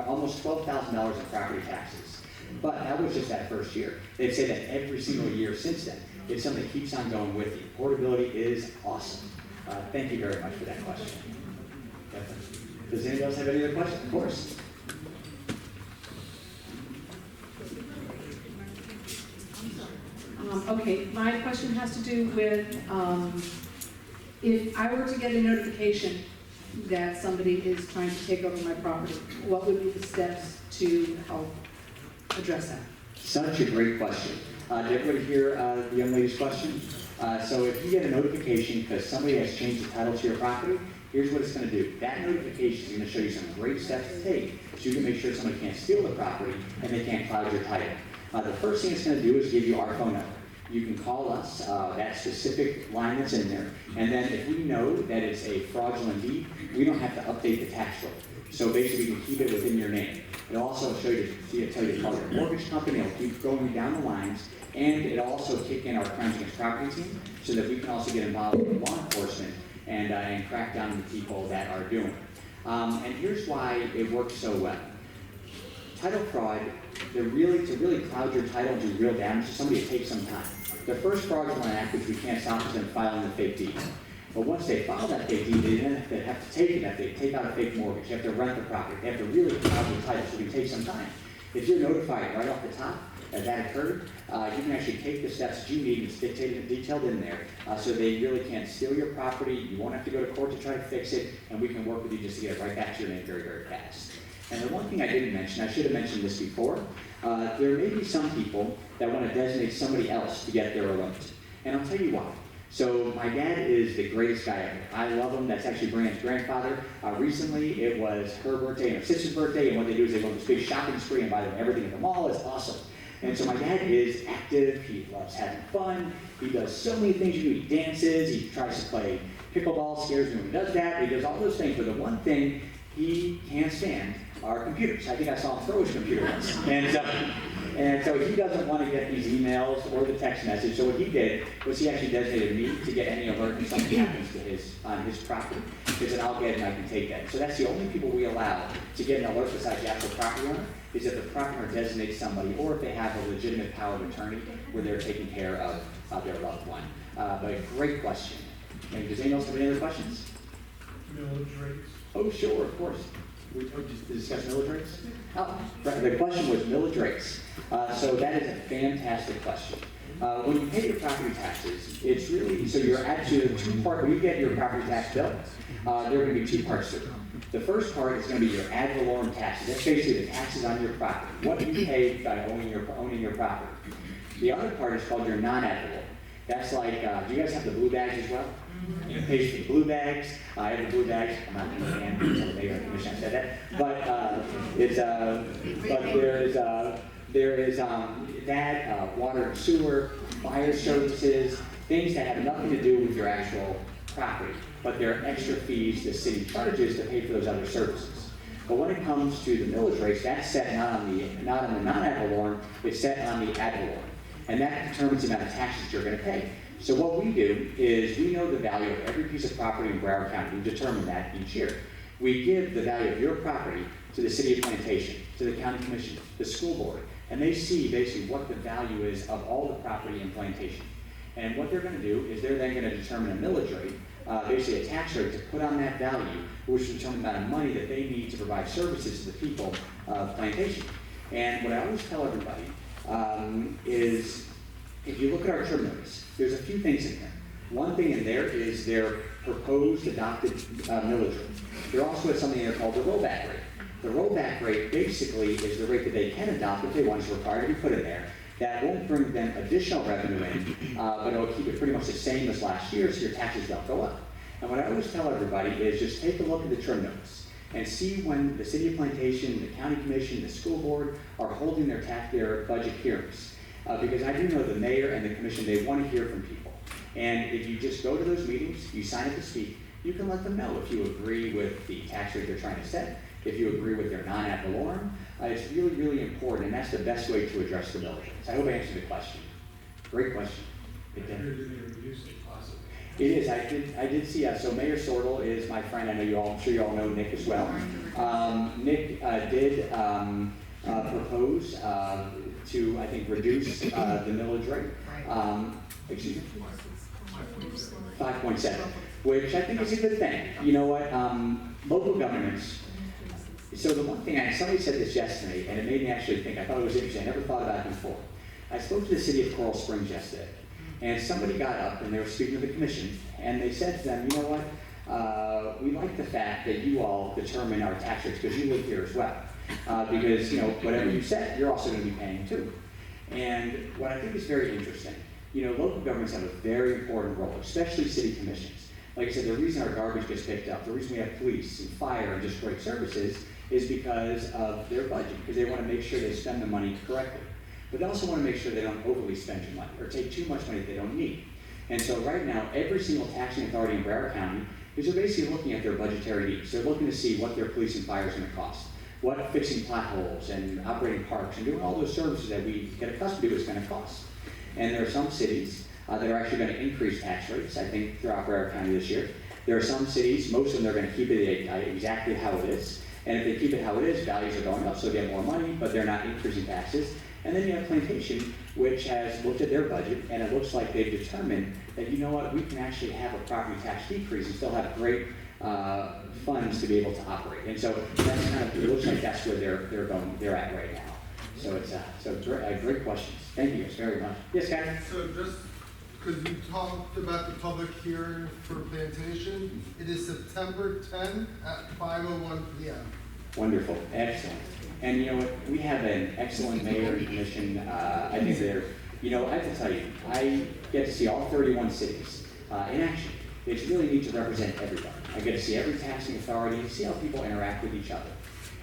C: almost $12,000 in property taxes. But that was just that first year. They'd say that every single year since then. It's something that keeps on going with you. Portability is awesome. Thank you very much for that question. Does anybody else have any other questions? Of course.
E: Okay, my question has to do with if I were to get a notification that somebody is trying to take over my property, what would be the steps to help address that?
C: Such a great question. Did everybody hear the young lady's question? So if you get a notification because somebody has changed the title to your property, here's what it's going to do. That notification is going to show you some great steps to take so you can make sure somebody can't steal the property and they can't cloud your title. The first thing it's going to do is give you our phone number. You can call us, that specific line that's in there, and then if we know that it's a fraudulent deed, we don't have to update the tax roll. So basically, we can keep it within your name. It'll also tell you to call your mortgage company. It'll keep going down the lines, and it'll also kick in our crimes against property team so that we can also get involved with law enforcement and crack down on the people that are doing it. And here's why it works so well. Title fraud, to really cloud your title and do real damage to somebody, it takes some time. The first fraudulent act, which we can't stop, is them filing the fake deed. But once they file that fake deed, they then have to take it. They have to take out a fake mortgage. They have to rent the property. They have to really cloud the title, so it takes some time. If you're notified right off the top that that occurred, you can actually take the steps that you need. It's detailed in there, so they really can't steal your property. You won't have to go to court to try to fix it, and we can work with you just to get it right back to your name very, very fast. And the one thing I didn't mention, I should have mentioned this before, there may be some people that want to designate somebody else to get their alert. And I'll tell you why. So my dad is the greatest guy ever. I love him. That's actually Brian's grandfather. Recently, it was her birthday and her sister's birthday, and what they do is they go on this big shopping spree and buy them everything at the mall. It's awesome. And so my dad is active. He loves having fun. He does so many things. He dances. He tries to play pickleball. Scares me when he does that. He does all those things. But the one thing he can't stand are computers. I think I saw him throw his computer once. And so he doesn't want to get these emails or the text message. So what he did was he actually designated me to get any alert when something happens to on his property. He said, I'll get it and I can take that. So that's the only people we allow to get an alert besides the actual property owner, is if the property owner designates somebody, or if they have a legitimate power of attorney where they're taking care of their loved one. But great question. And does anyone else have any other questions?
F: Millage rates.
C: Oh, sure, of course. We discuss millage rates? Oh, right, the question was millage rates. So that is a fantastic question. When you pay your property taxes, it's really, so you're actually two-part, when you get your property tax bill, there are going to be two parts to it. The first part is going to be your ad valorem taxes. That's basically the taxes on your property, what you pay by owning your property. The other part is called your non-ad valorem. That's like, do you guys have the blue bags as well? You pay for the blue bags. I have the blue bags. I'm not in the hand, so maybe the commission said that. But there is that water and sewer, fire services, things that have nothing to do with your actual property, but they're extra fees the city charges to pay for those other services. But when it comes to the millage rates, that's set not on the non-ad valorem, it's set on the ad valorem, and that determines the amount of taxes you're going to pay. So what we do is we know the value of every piece of property in Broward County. We determine that each year. We give the value of your property to the City of Plantation, to the County Commission, the school board, and they see basically what the value is of all the property in Plantation. And what they're going to do is they're then going to determine a millage rate, basically a tax rate to put on that value, which will determine the amount of money that they need to provide services to the people of Plantation. And what I always tell everybody is, if you look at our term notice, there's a few things in there. One thing in there is their proposed adopted millage rate. There also is something there called the rollback rate. The rollback rate basically is the rate that they can adopt if they want. It's required to be put in there. That won't bring them additional revenue in, but it'll keep it pretty much the same as last year, so your taxes don't go up. And what I always tell everybody is just take a look at the term notice and see when the City of Plantation, the County Commission, the school board are holding their budget hearings. Because I do know the mayor and the commission, they want to hear from people. And if you just go to those meetings, you sign up to speak, you can let them know if you agree with the tax rate they're trying to set, if you agree with their non-ad valorem. It's really, really important, and that's the best way to address the millage rates. I hope I answered the question. Great question. It is. I did see. So Mayor Sortel is my friend. I know you all. I'm sure you all know Nick as well. Nick did propose to, I think, reduce the millage rate. Excuse me. 5.7, which I think is a good thing. You know what? Local governments. So the one thing, somebody said this yesterday, and it made me actually think. I thought it was interesting. I never thought about it before. I spoke to the city of Coral Springs yesterday, and somebody got up and they were speaking to the commission, and they said to them, you know what? We like the fact that you all determine our tax rates because you live here as well. Because, you know, whatever you set, you're also going to be paying too. And what I think is very interesting, you know, local governments have a very important role, especially city commissions. Like I said, the reason our garbage gets picked up, the reason we have police and fire and just great services is because of their budget, because they want to make sure they spend the money correctly. But they also want to make sure they don't overly spend your money or take too much money that they don't need. And so right now, every single taxing authority in Broward County is they're basically looking at their budgetary needs. They're looking to see what their police and fire is going to cost, what fixing potholes and operating parks and doing all those services that we get accustomed to is going to cost. And there are some cities that are actually going to increase tax rates, I think, throughout Broward County this year. There are some cities, most of them are going to keep it exactly how it is. And if they keep it how it is, values are going up, so they get more money, but they're not increasing taxes. And then you have Plantation, which has looked at their budget, and it looks like they've determined that, you know what, we can actually have a property tax decrease and still have great funds to be able to operate. And so that's kind of, it looks like that's where they're at right now. So it's great questions. Thank you guys very much. Yes, Kevin?
F: So just because you talked about the public hearing for Plantation, it is September 10th at 5:01 p.m.
C: Wonderful, excellent. And you know what, we have an excellent mayor and commission. I think they're, you know, I have to tell you, I get to see all 31 cities in action. It's really neat to represent everybody. I get to see every taxing authority, see how people interact with each other.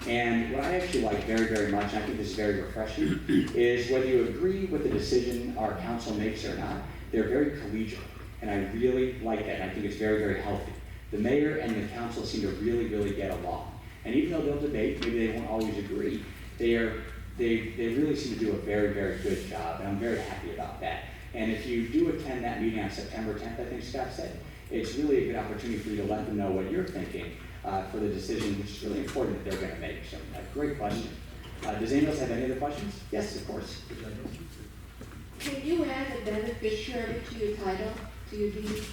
C: And what I actually like very, very much, and I think this is very refreshing, is whether you agree with the decision our council makes or not, they're very collegial. And I really like that, and I think it's very, very healthy. The mayor and the council seem to really, really get along. And even though they'll debate, maybe they won't always agree, they really seem to do a very, very good job, and I'm very happy about that. And if you do attend that meeting on September 10th, I think Scott said, it's really a good opportunity for you to let them know what you're thinking for the decision, which is really important that they're going to make. So, great question. Does anyone else have any other questions? Yes, of course.
D: Can you add a beneficiary to your title, to your deed?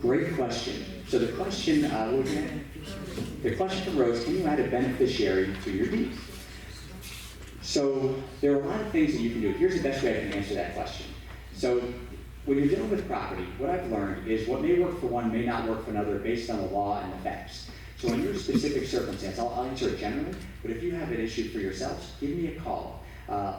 C: Great question. So the question, what was your name? The question from Rose, can you add a beneficiary to your deed? So there are a lot of things that you can do. Here's the best way I can answer that question. So when you're dealing with property, what I've learned is what may work for one may not work for another based on the law and the facts. So in your specific circumstance, I'll answer it generally, but if you have an issue for yourselves, give me a call.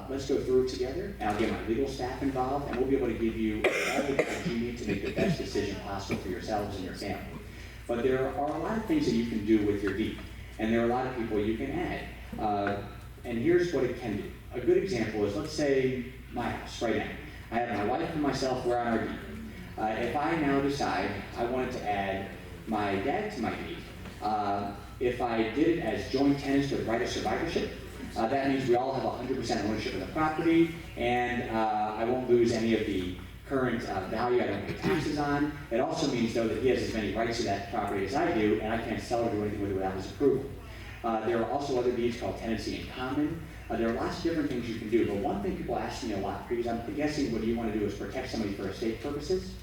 C: Let's go through it together, and I'll get my legal staff involved, and we'll be able to give you all the guidance you need to make the best decision possible for yourselves and your family. But there are a lot of things that you can do with your deed, and there are a lot of people you can add. And here's what it can do. A good example is, let's say, my house right now. I have my wife and myself, we're on our deed. If I now decide I wanted to add my dad to my deed, if I did it as joint tenants with right of survivorship, that means we all have 100% ownership of the property, and I won't lose any of the current value I don't pay taxes on. It also means, though, that he has as many rights to that property as I do, and I can't sell or do anything with it without his approval. There are also other deeds called tenancy in common. There are lots of different things you can do, but one thing people ask me a lot, because I'm guessing what you want to do is protect somebody for estate purposes.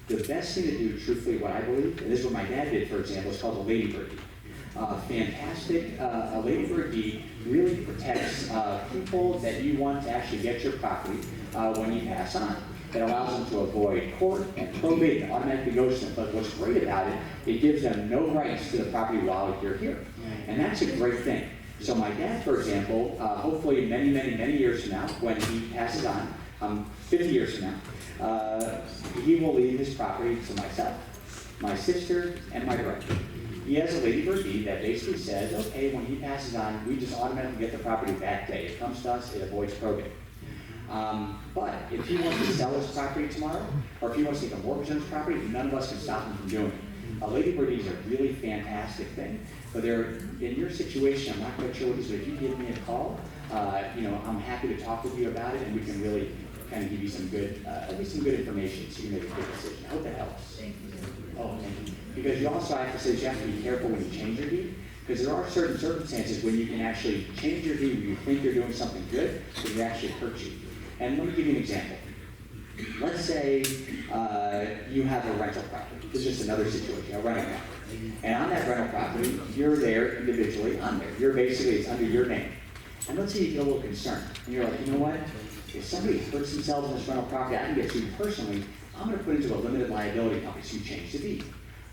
C: The best thing to do, truthfully, what I believe, and this is what my dad did, for example, is called a ladybird deed. Fantastic. A ladybird deed really protects people that you want to actually get your property when you pass on. It allows them to avoid court and probate and automatically goes to them. But what's great about it, it gives them no rights to the property while you're here. And that's a great thing. So my dad, for example, hopefully many, many, many years from now, when he passes on, 50 years from now, he will leave his property to myself, my sister, and my brother. He has a ladybird deed that basically says, okay, when he passes on, we just automatically get the property that day. It comes to us, it avoids probate. But if he wants to sell his property tomorrow, or if he wants to take a mortgage on his property, none of us can stop him from doing it. A ladybird deed is a really fantastic thing, but in your situation, I'm not quite sure what it is, but if you give me a call, I'm happy to talk with you about it, and we can really kind of give you some good, at least some good information so you can make a good decision. I hope that helps.
D: Thank you.
C: Oh, thank you. Because you also have to say, you have to be careful when you change your deed, because there are certain circumstances when you can actually change your deed when you think you're doing something good, but it actually hurts you. And let me give you an example. Let's say you have a rental property. This is just another situation, a rental property. And on that rental property, you're there individually on there. You're basically, it's under your name. And let's say you get a little concerned. And you're like, you know what? If somebody hurts themselves in this rental property, I can get sued personally. I'm going to put it into a limited liability company, so you change the deed.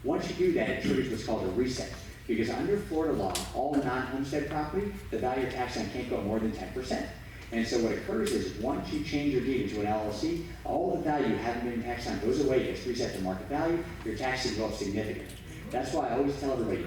C: Once you do that, it triggers what's called a reset. Because under Florida law, all non-homestead property, the value of tax on can't go more than 10%. And so what occurs is once you change your deed into an LLC, all the value you haven't been taxed on goes away, gets reset to market value, your taxes go up significantly. That's why I always tell everybody,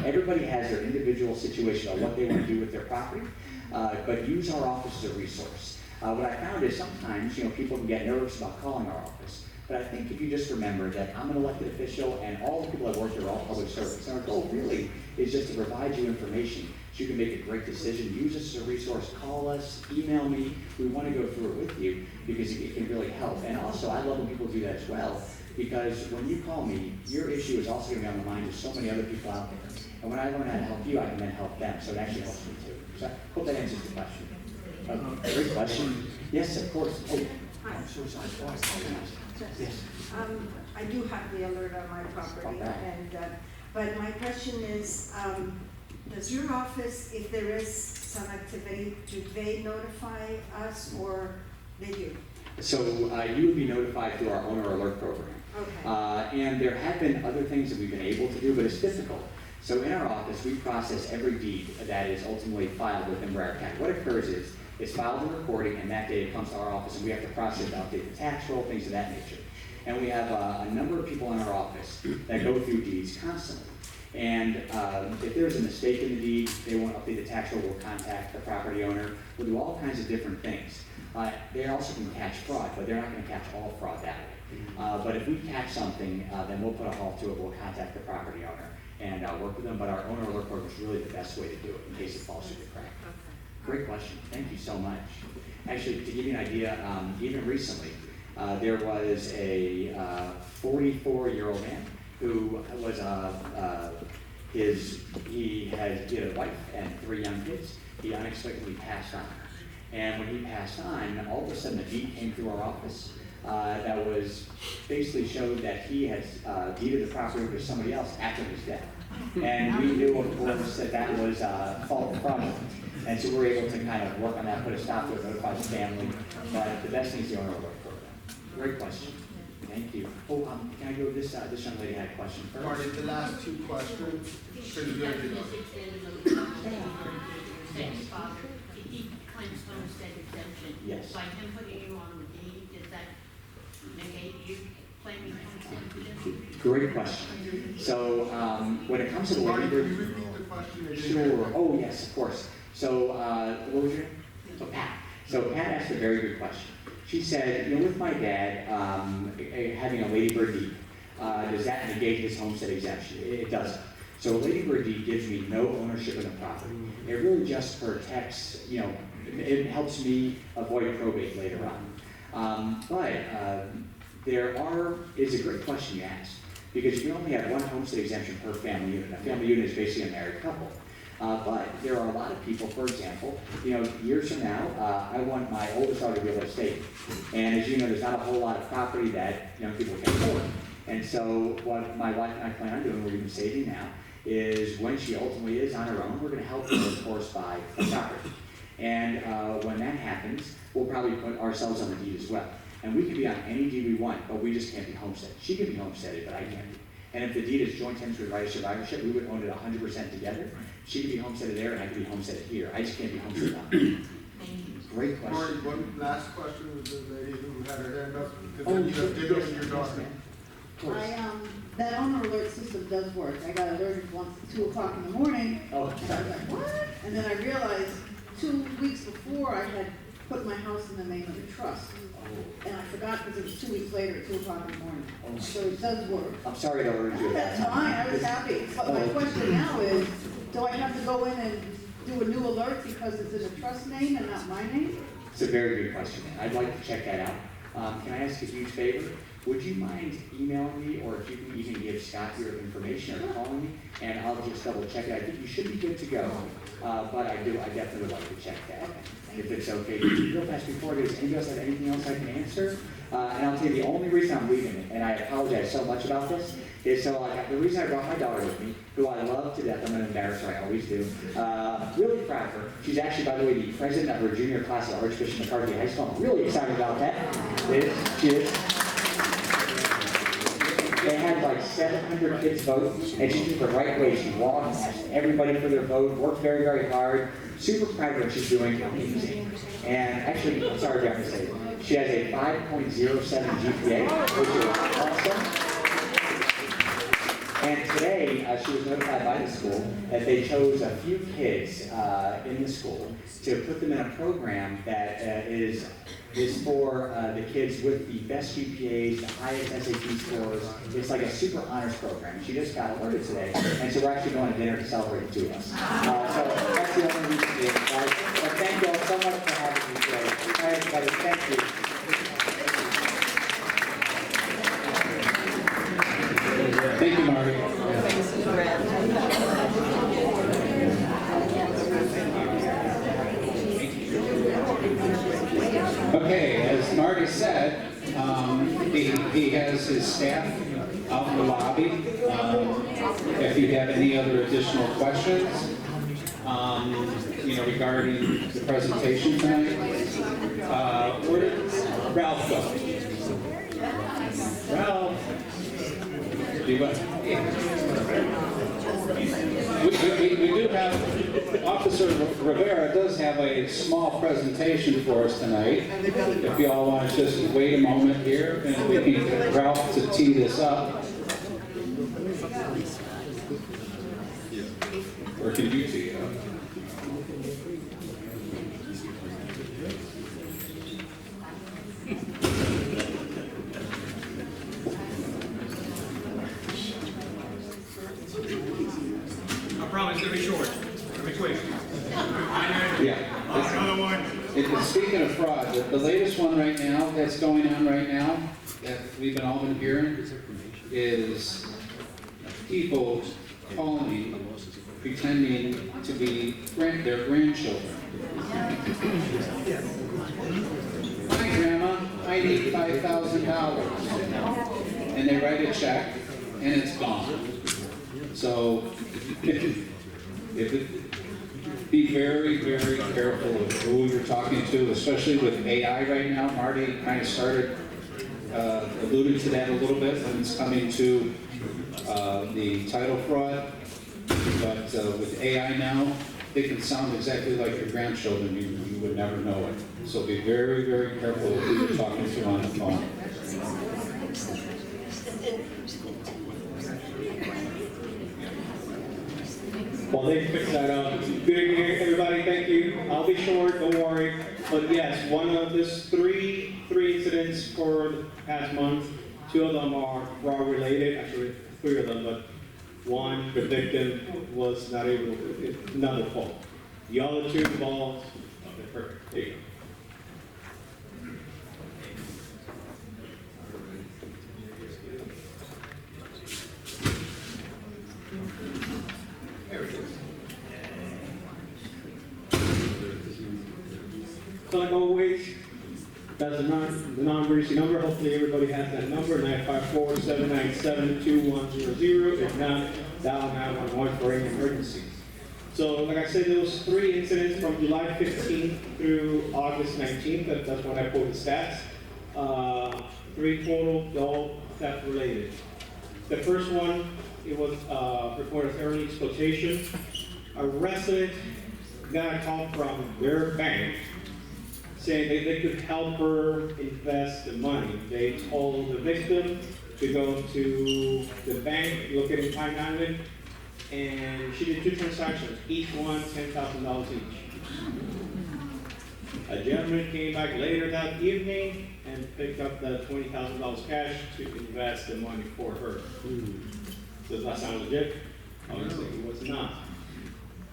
C: everybody has their individual situation of what they want to do with their property, but use our office as a resource. What I found is sometimes, people can get nervous about calling our office. But I think if you just remember that I'm an elected official and all the people that work here are all public servants, and our goal really is just to provide you information so you can make a great decision. Use us as a resource. Call us, email me. We want to go through it with you because it can really help. And also, I love when people do that as well, because when you call me, your issue is also going to be on the minds of so many other people out there. And when I learn how to help you, I can then help them. So it actually helps me too. So I hope that answers the question. Great question. Yes, of course. Oh, I'm so sorry. Yes.
G: I do have the alert on my property, but my question is, does your office, if there is some activity, do they notify us or they do?
C: So you would be notified through our owner alert program.
G: Okay.
C: And there have been other things that we've been able to do, but it's difficult So in our office, we process every deed that is ultimately filed within Broward County. What occurs is, it's filed in recording, and that data comes to our office, and we have to process it, update the tax roll, things of that nature. And we have a number of people in our office that go through deeds constantly. And if there's a mistake in the deed, they won't update the tax roll, we'll contact the property owner. We'll do all kinds of different things. They also can catch fraud, but they're not going to catch all fraud that way. But if we catch something, then we'll put a halt to it. We'll contact the property owner and work with them. But our owner alert program is really the best way to do it in case it falls through the crack. Great question. Thank you so much. Actually, to give you an idea, even recently, there was a 44-year-old man who was he had a wife and 3 young kids. He unexpectedly passed on. And when he passed on, all of a sudden a deed came through our office that was basically showed that he had deeded the property to somebody else after his death. And we knew, of course, that that was fraudulent. And so we were able to kind of work on that, put a stop to it, notify his family. But the best thing is the owner alert program. Great question. Thank you. Oh, can I go to this? This young lady had a question first.
F: Marty, the last 2 questions. Should you
H: Yes.
F: do it?
H: His father, he claims homestead exemption.
C: Yes.
H: By him putting you on the deed, does that negate you claiming homestead exemption?
C: Great question. So when it comes to the
F: Marty,
C: labor,
F: can you repeat the question again?
C: sure. Oh yes, of course. So what was your name? So Pat. So Pat asked a very good question. She said, you know, with my dad having a ladybird deed, does that negate his homestead exemption? It doesn't. So a ladybird deed gives me no ownership of the property. It really just protects, you know, it helps me avoid probate later on. But there is a great question you asked, because you only have 1 homestead exemption per family unit. A family unit is basically a married couple. But there are a lot of people, for example, you know, years from now, I want my oldest daughter to be able to stay. And as you know, there's not a whole lot of property that young people can afford. And so what my wife and I plan on doing, we're even saving now, is when she ultimately is on her own, we're going to help her, of course, buy a property. And when that happens, we'll probably put ourselves on the deed as well. And we can be on any deed we want, but we just can't be homesteaded. She can be homesteaded, but I can't be. And if the deed is joint tenants with right of survivorship, we would own it 100% together. She could be homesteaded there, and I could be homesteaded here. I just can't be homesteaded on. Great question.
F: Marty, one last question was the lady who had her hand up. Because
C: Oh,
F: then you
C: sure.
F: have ditto
C: Yes,
F: in your
C: yes,
F: daughter.
C: ma'am. Of course.
E: That owner alert system does work. I got alerted once at 2 o'clock in the morning,
C: Oh,
E: and I was like, what? And then I realized 2 weeks before I had put my house in the name of the trust. And I forgot because it was 2 weeks later at 2 o'clock in the morning. So it does work.
C: I'm sorry to alert you.
E: Oh, that's fine, I was happy. But my question now is, do I have to go in and do a new alert because it's in a trust name and not my name?
C: It's a very good question. I'd like to check that out. Can I ask a huge favor? Would you mind emailing me, or if you can even give Scott your information or calling me, and I'll just double check it. I think you should be good to go. But I definitely would like to check that, if it's okay. Real fast before it is, anybody else have anything else I can answer? And I'll tell you the only reason I'm leaving it, and I apologize so much about this, is so the reason I brought my daughter with me, who I love to death. I'm going to embarrass her, I always do. Really proud of her. She's actually, by the way, the president of her junior class at Archbishop McCarthy High School. I'm really excited about that. She is. They had like 700 kids vote, and she did the right way. She walked, asked everybody for their vote, worked very, very hard. Super proud of what she's doing. Amazing. And actually, I'm sorry, I have to say, she has a 5.07 GPA, which is awesome. And today, she was notified by the school that they chose a few kids in the school to put them in a program that is for the kids with the best GPAs, the highest SAT scores. It's like a super honors program. She just got alerted today, and so we're actually going to dinner to celebrate the 2 of us. So that's the only reason we invite. But thank you all so much for having me today. All right, everybody, thank you.
A: Thank you, Marty. Okay, as Marty said, he has his staff out in the lobby. If you have any other additional questions, regarding the presentation tonight, where did Ralph go? Ralph, do you want? do have, Officer Rivera does have a small presentation for us tonight. If you all want to just wait a moment here, and we can get Ralph to tee this up. Or can you tee it up?
B: I promise it's gonna be short, it's gonna be quick.
A: Yeah.
B: Another one.
A: Speaking of fraud, the latest one right now, that's going on right now, that we've all been hearing, is people calling, pretending to be their grandchildren. Hi, Grandma, I need $5,000. And they write a check, and it's gone. So, be very, very careful of who you're talking to, especially with AI right now. Marty kind of started alluding to that a little bit when it's coming to the title fraud. But with AI now, they can sound exactly like your grandchildren. You would never know it. So be very, very careful of who you're talking to on the phone.
I: Well, they fixed that up. Good evening, everybody. Thank you. I'll be short, don't worry. But yes, one of this three incidents for the past month. 2 of them are fraud related. Actually, 3 of them, but one, the victim was not able to, not at fault. The other 2 involved. Okay, perfect. There you go. So like always, that's the non-emergency number. Hopefully everybody has that number, 954-797-2100. If not, dial 911 for any emergencies. So like I said, there was 3 incidents from July 15th through August 19th. That's when I pulled the stats. 3 total, all theft related. The first one, it was reported as early exploitation. A resident got a call from their bank saying they could help her invest the money. They told the victim to go to the bank located in Pine Island, and she did 2 transactions, each one $10,000 each. A gentleman came back later that evening and picked up the $20,000 cash to invest the money for her. Does that sound legit? Obviously, it was not.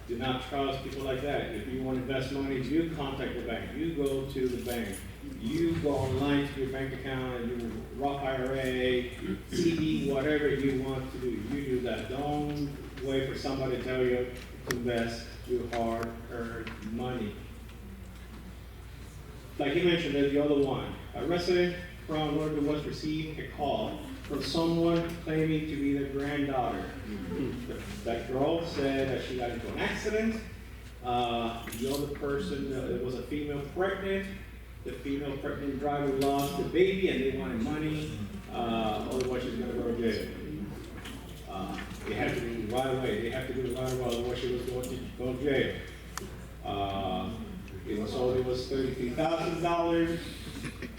I: Do not trust people like that. If you want to invest money, you contact the bank. You go to the bank. You go online to your bank account and you Roth IRA, CD, whatever you want to do. You do that. Don't wait for somebody to tell you to invest your hard-earned money. Like you mentioned, there's the other one. A resident from Lauderdale West received a call from someone claiming to be their granddaughter. That girl said that she got into an accident. The other person, it was a female pregnant. The female pregnant driver lost the baby and they wanted money. Otherwise she's going to go to jail. They had to do it right away. They have to do it right away, otherwise she was going to go to jail. It was $33,000.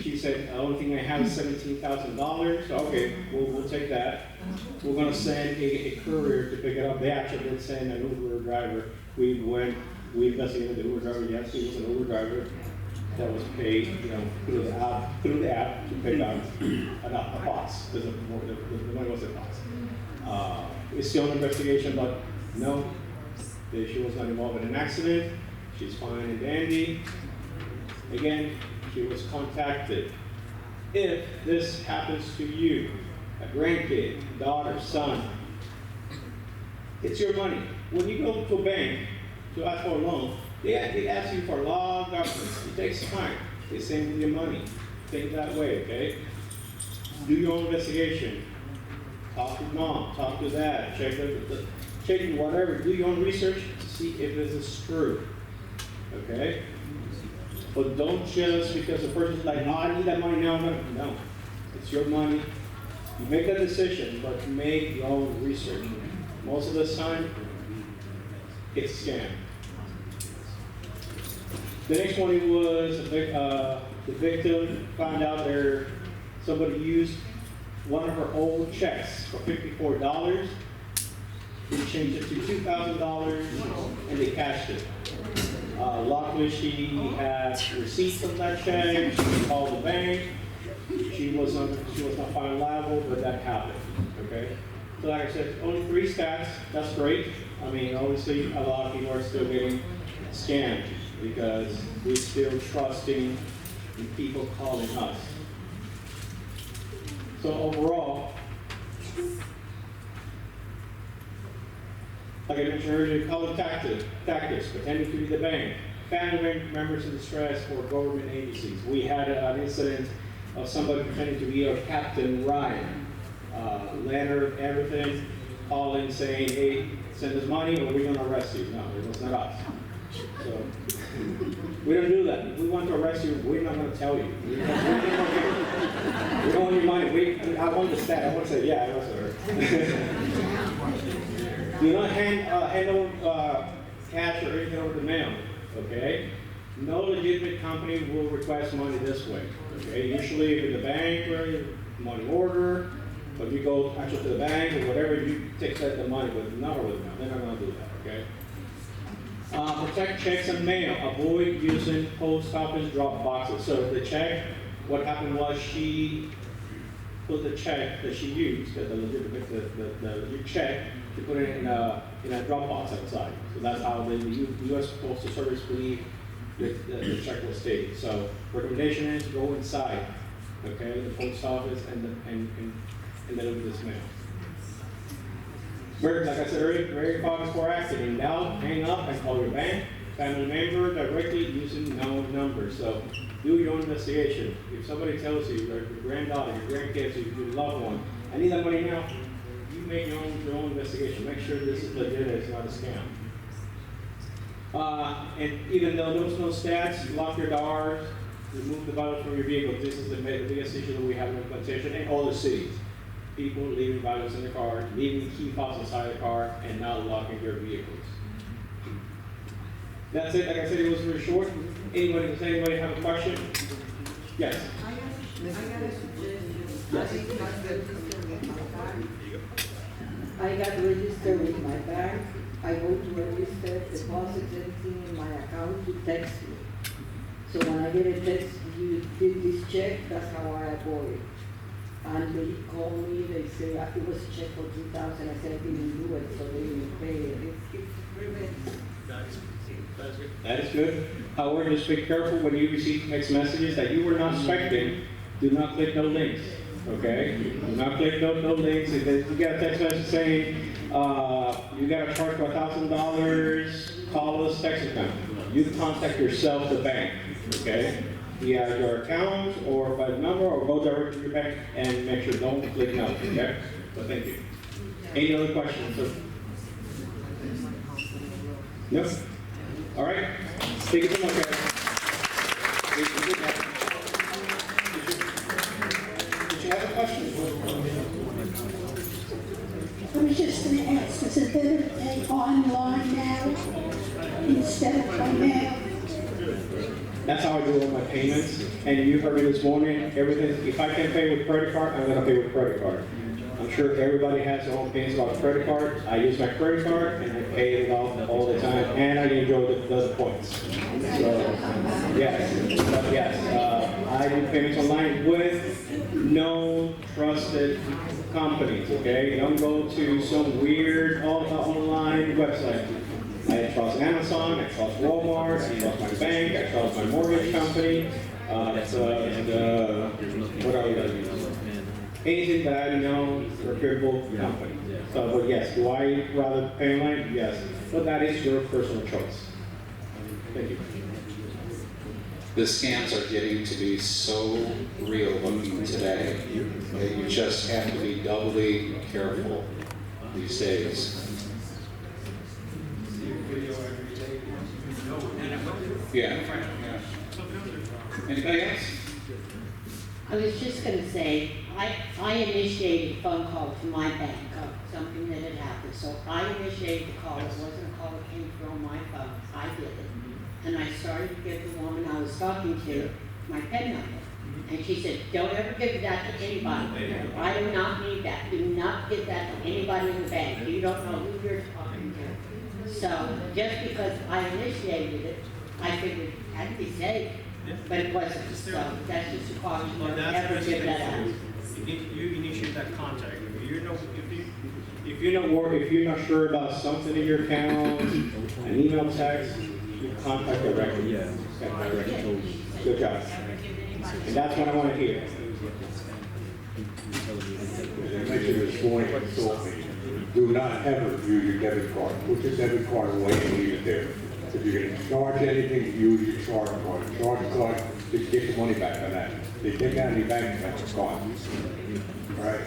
I: She said, the only thing I have is $17,000. So, okay, we'll take that. We're going to send a courier to pick it up. They actually did send an Uber driver. We investigated the Uber driver. Yes, he was an Uber driver that was paid, through the app to pick up a box. The money was a box. It's still an investigation, but no, she was not involved in an accident. She's fine and dandy. Again, she was contacted. If this happens to you, a grandkid, daughter, son, it's your money. When you go to a bank to ask for a loan, they ask you for long documents. It takes time. They send you your money. Think it that way, okay? Do your own investigation. Talk to mom, talk to dad, check whatever. Do your own research to see if this is true. Okay? But don't just because the person's like, oh, I need that money now. No, it's your money. You make that decision, but make your own research. Most of the time, it's a scam. The next one was the victim found out somebody used one of her old checks for $54. They changed it to $2,000 and they cashed it. Luckily, she had receipts from that check. She called the bank. She was not found liable, but that happened. Okay. So like I said, only 3 stats. That's great. I mean, obviously, a lot of people are still getting scammed because we're still trusting in people calling us. So overall, like I mentioned earlier, color tactics, pretending to be the bank, family members in distress, or government agencies. We had an incident of somebody pretending to be our Captain Ryan, Leonard, everything, calling saying, hey, send us money or we're going to arrest you. No, it was not us. So, we don't do that. If we want to arrest you, we're not going to tell you. We don't want your money. I want the stat. I want to say, yeah, I was there. Do not hand over cash or anything over the mail, okay? No legitimate company will request money this way, okay? Usually if it's a bank or money order, but you go actually to the bank or whatever, you take the money, but not over the mail. They're not going to do that, okay? Protect checks and mail. Avoid using post office drop boxes. So the check, what happened was she put the check that she used, the legitimate check, to put it in a drop box outside. So that's how the U.S. Postal Service believed the check was stated. So recommendation is go inside, okay, the post office and deliver this mail. Like I said earlier, very focused for accident. Now hang up and call your bank, family member directly using known numbers. So do your own investigation. If somebody tells you, your granddaughter, your grandkids, your loved one, I need that money now, you make your own investigation. Make sure this is legit, it's not a scam. And even though there was no stats, lock your doors, remove the vital from your vehicle. This is the biggest issue that we have in the plantation and all the cities. People leaving vitals in the car, leaving key fobs inside the car, and not locking their vehicles. That's it. Like I said, it was very short. Does anybody have a question? Yes.
J: I got a suggestion. I got registered with my bank. I go to register, deposit anything in my account to text me. So when I get a text, you did this check, that's how I avoid it. And they call me, they say, it was a check for 2,000. I said, I didn't do it, so they didn't pay it. It's prevents.
I: That is good. However, just be careful when you receive text messages that you were not expecting. Do not click no links, okay? Do not click no links. If you get a text message saying, you got a charge for $1,000, call us, text account. You contact yourself, the bank, okay? Via your account or by the number, or go directly to your bank and make sure don't click no, okay? So thank you. Any other questions? So, nope. All right. Thank you so much, guys. Did you have a question?
K: I was just going to ask, is it better to pay online now instead of by mail?
I: That's how I do all my payments. And you heard me this morning, everything, if I can pay with credit card, I'm going to pay with credit card. I'm sure everybody has their own opinions about credit card. I use my credit card and I pay it off all the time, and I enjoy the points. So, yes, I do payments online with no trusted companies, okay? Don't go to some weird online website. I trust Amazon, I trust Walmart, I trust my bank, I trust my mortgage company, what else? Anything that I know is a reputable company. So, but yes, do I rather pay online? Yes. But that is your personal choice. Thank you.
L: The scams are getting to be so real looking today that you just have to be doubly careful these days. Yeah. Anybody else?
H: I was just gonna say, I initiated a phone call to my bank of something that had happened. So I initiated the call. It wasn't a call that came through on my phone. I did it. And I started to give the woman I was talking to my PIN number. And she said, don't ever give that to anybody. I do not need that. Do not give that to anybody in the bank. You don't know who you're talking to. So just because I initiated it, I figured I'd be safe. But it wasn't. So that's just a caution.
B: Well,
H: Don't
B: that's
H: ever give that out.
B: You initiate that contact.
I: If you're not sure about something in your account, an email, text, you contact directly. Yeah. Good job. And that's what I want to hear.
F: As I mentioned this morning, when you told me, do not ever use your debit card. Put your debit card away and leave it there. If you're going to charge anything, use your charge card. Charge card, just get the money back on that. They take out any bank account, it's gone. All right?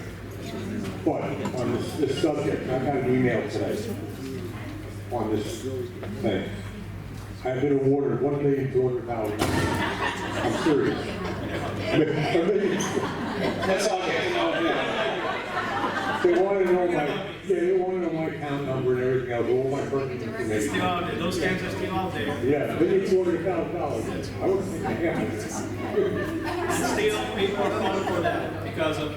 F: But on this subject, I got an email today on this thing. I've been awarded $1,200,000. I'm serious.
I: That's all I have to know. Yeah.
F: They want to know my account number and everything else, all my personal information.
B: Still out there. Those scams are still out there.
F: Yeah, they need $200,000. I would think, yeah.
B: And still, people are calling for that because of.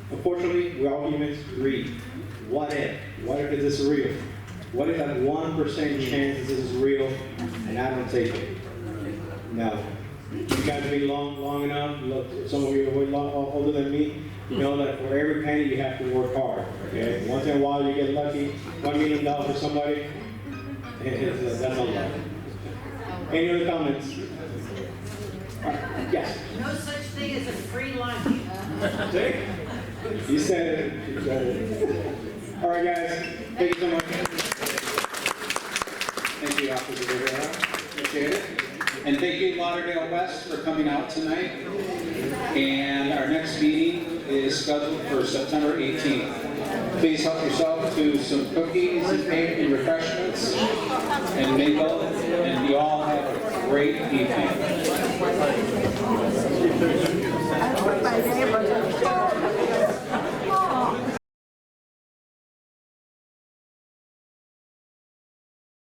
I: Unfortunately, we all humans greed. What if? What if this is real? What if that 1% chance this is real and I don't take it? No. You guys been long enough. Look, some of you are way older than me. You know that for every penny you have to work hard. Okay. Once in a while you get lucky. $1 million for somebody. That's a lot. Any other comments? Yes.
H: No such thing as a free lunch.
I: See? You said it. You said it. All right, guys. Thank you so much.
L: Thank you, Officer Rivera. Appreciate it. And thank you, Lauderdale West, for coming out tonight. And our next meeting is scheduled for September 18th. Please help yourself to some cookies and cake and refreshments and mingle. And you all have a great evening.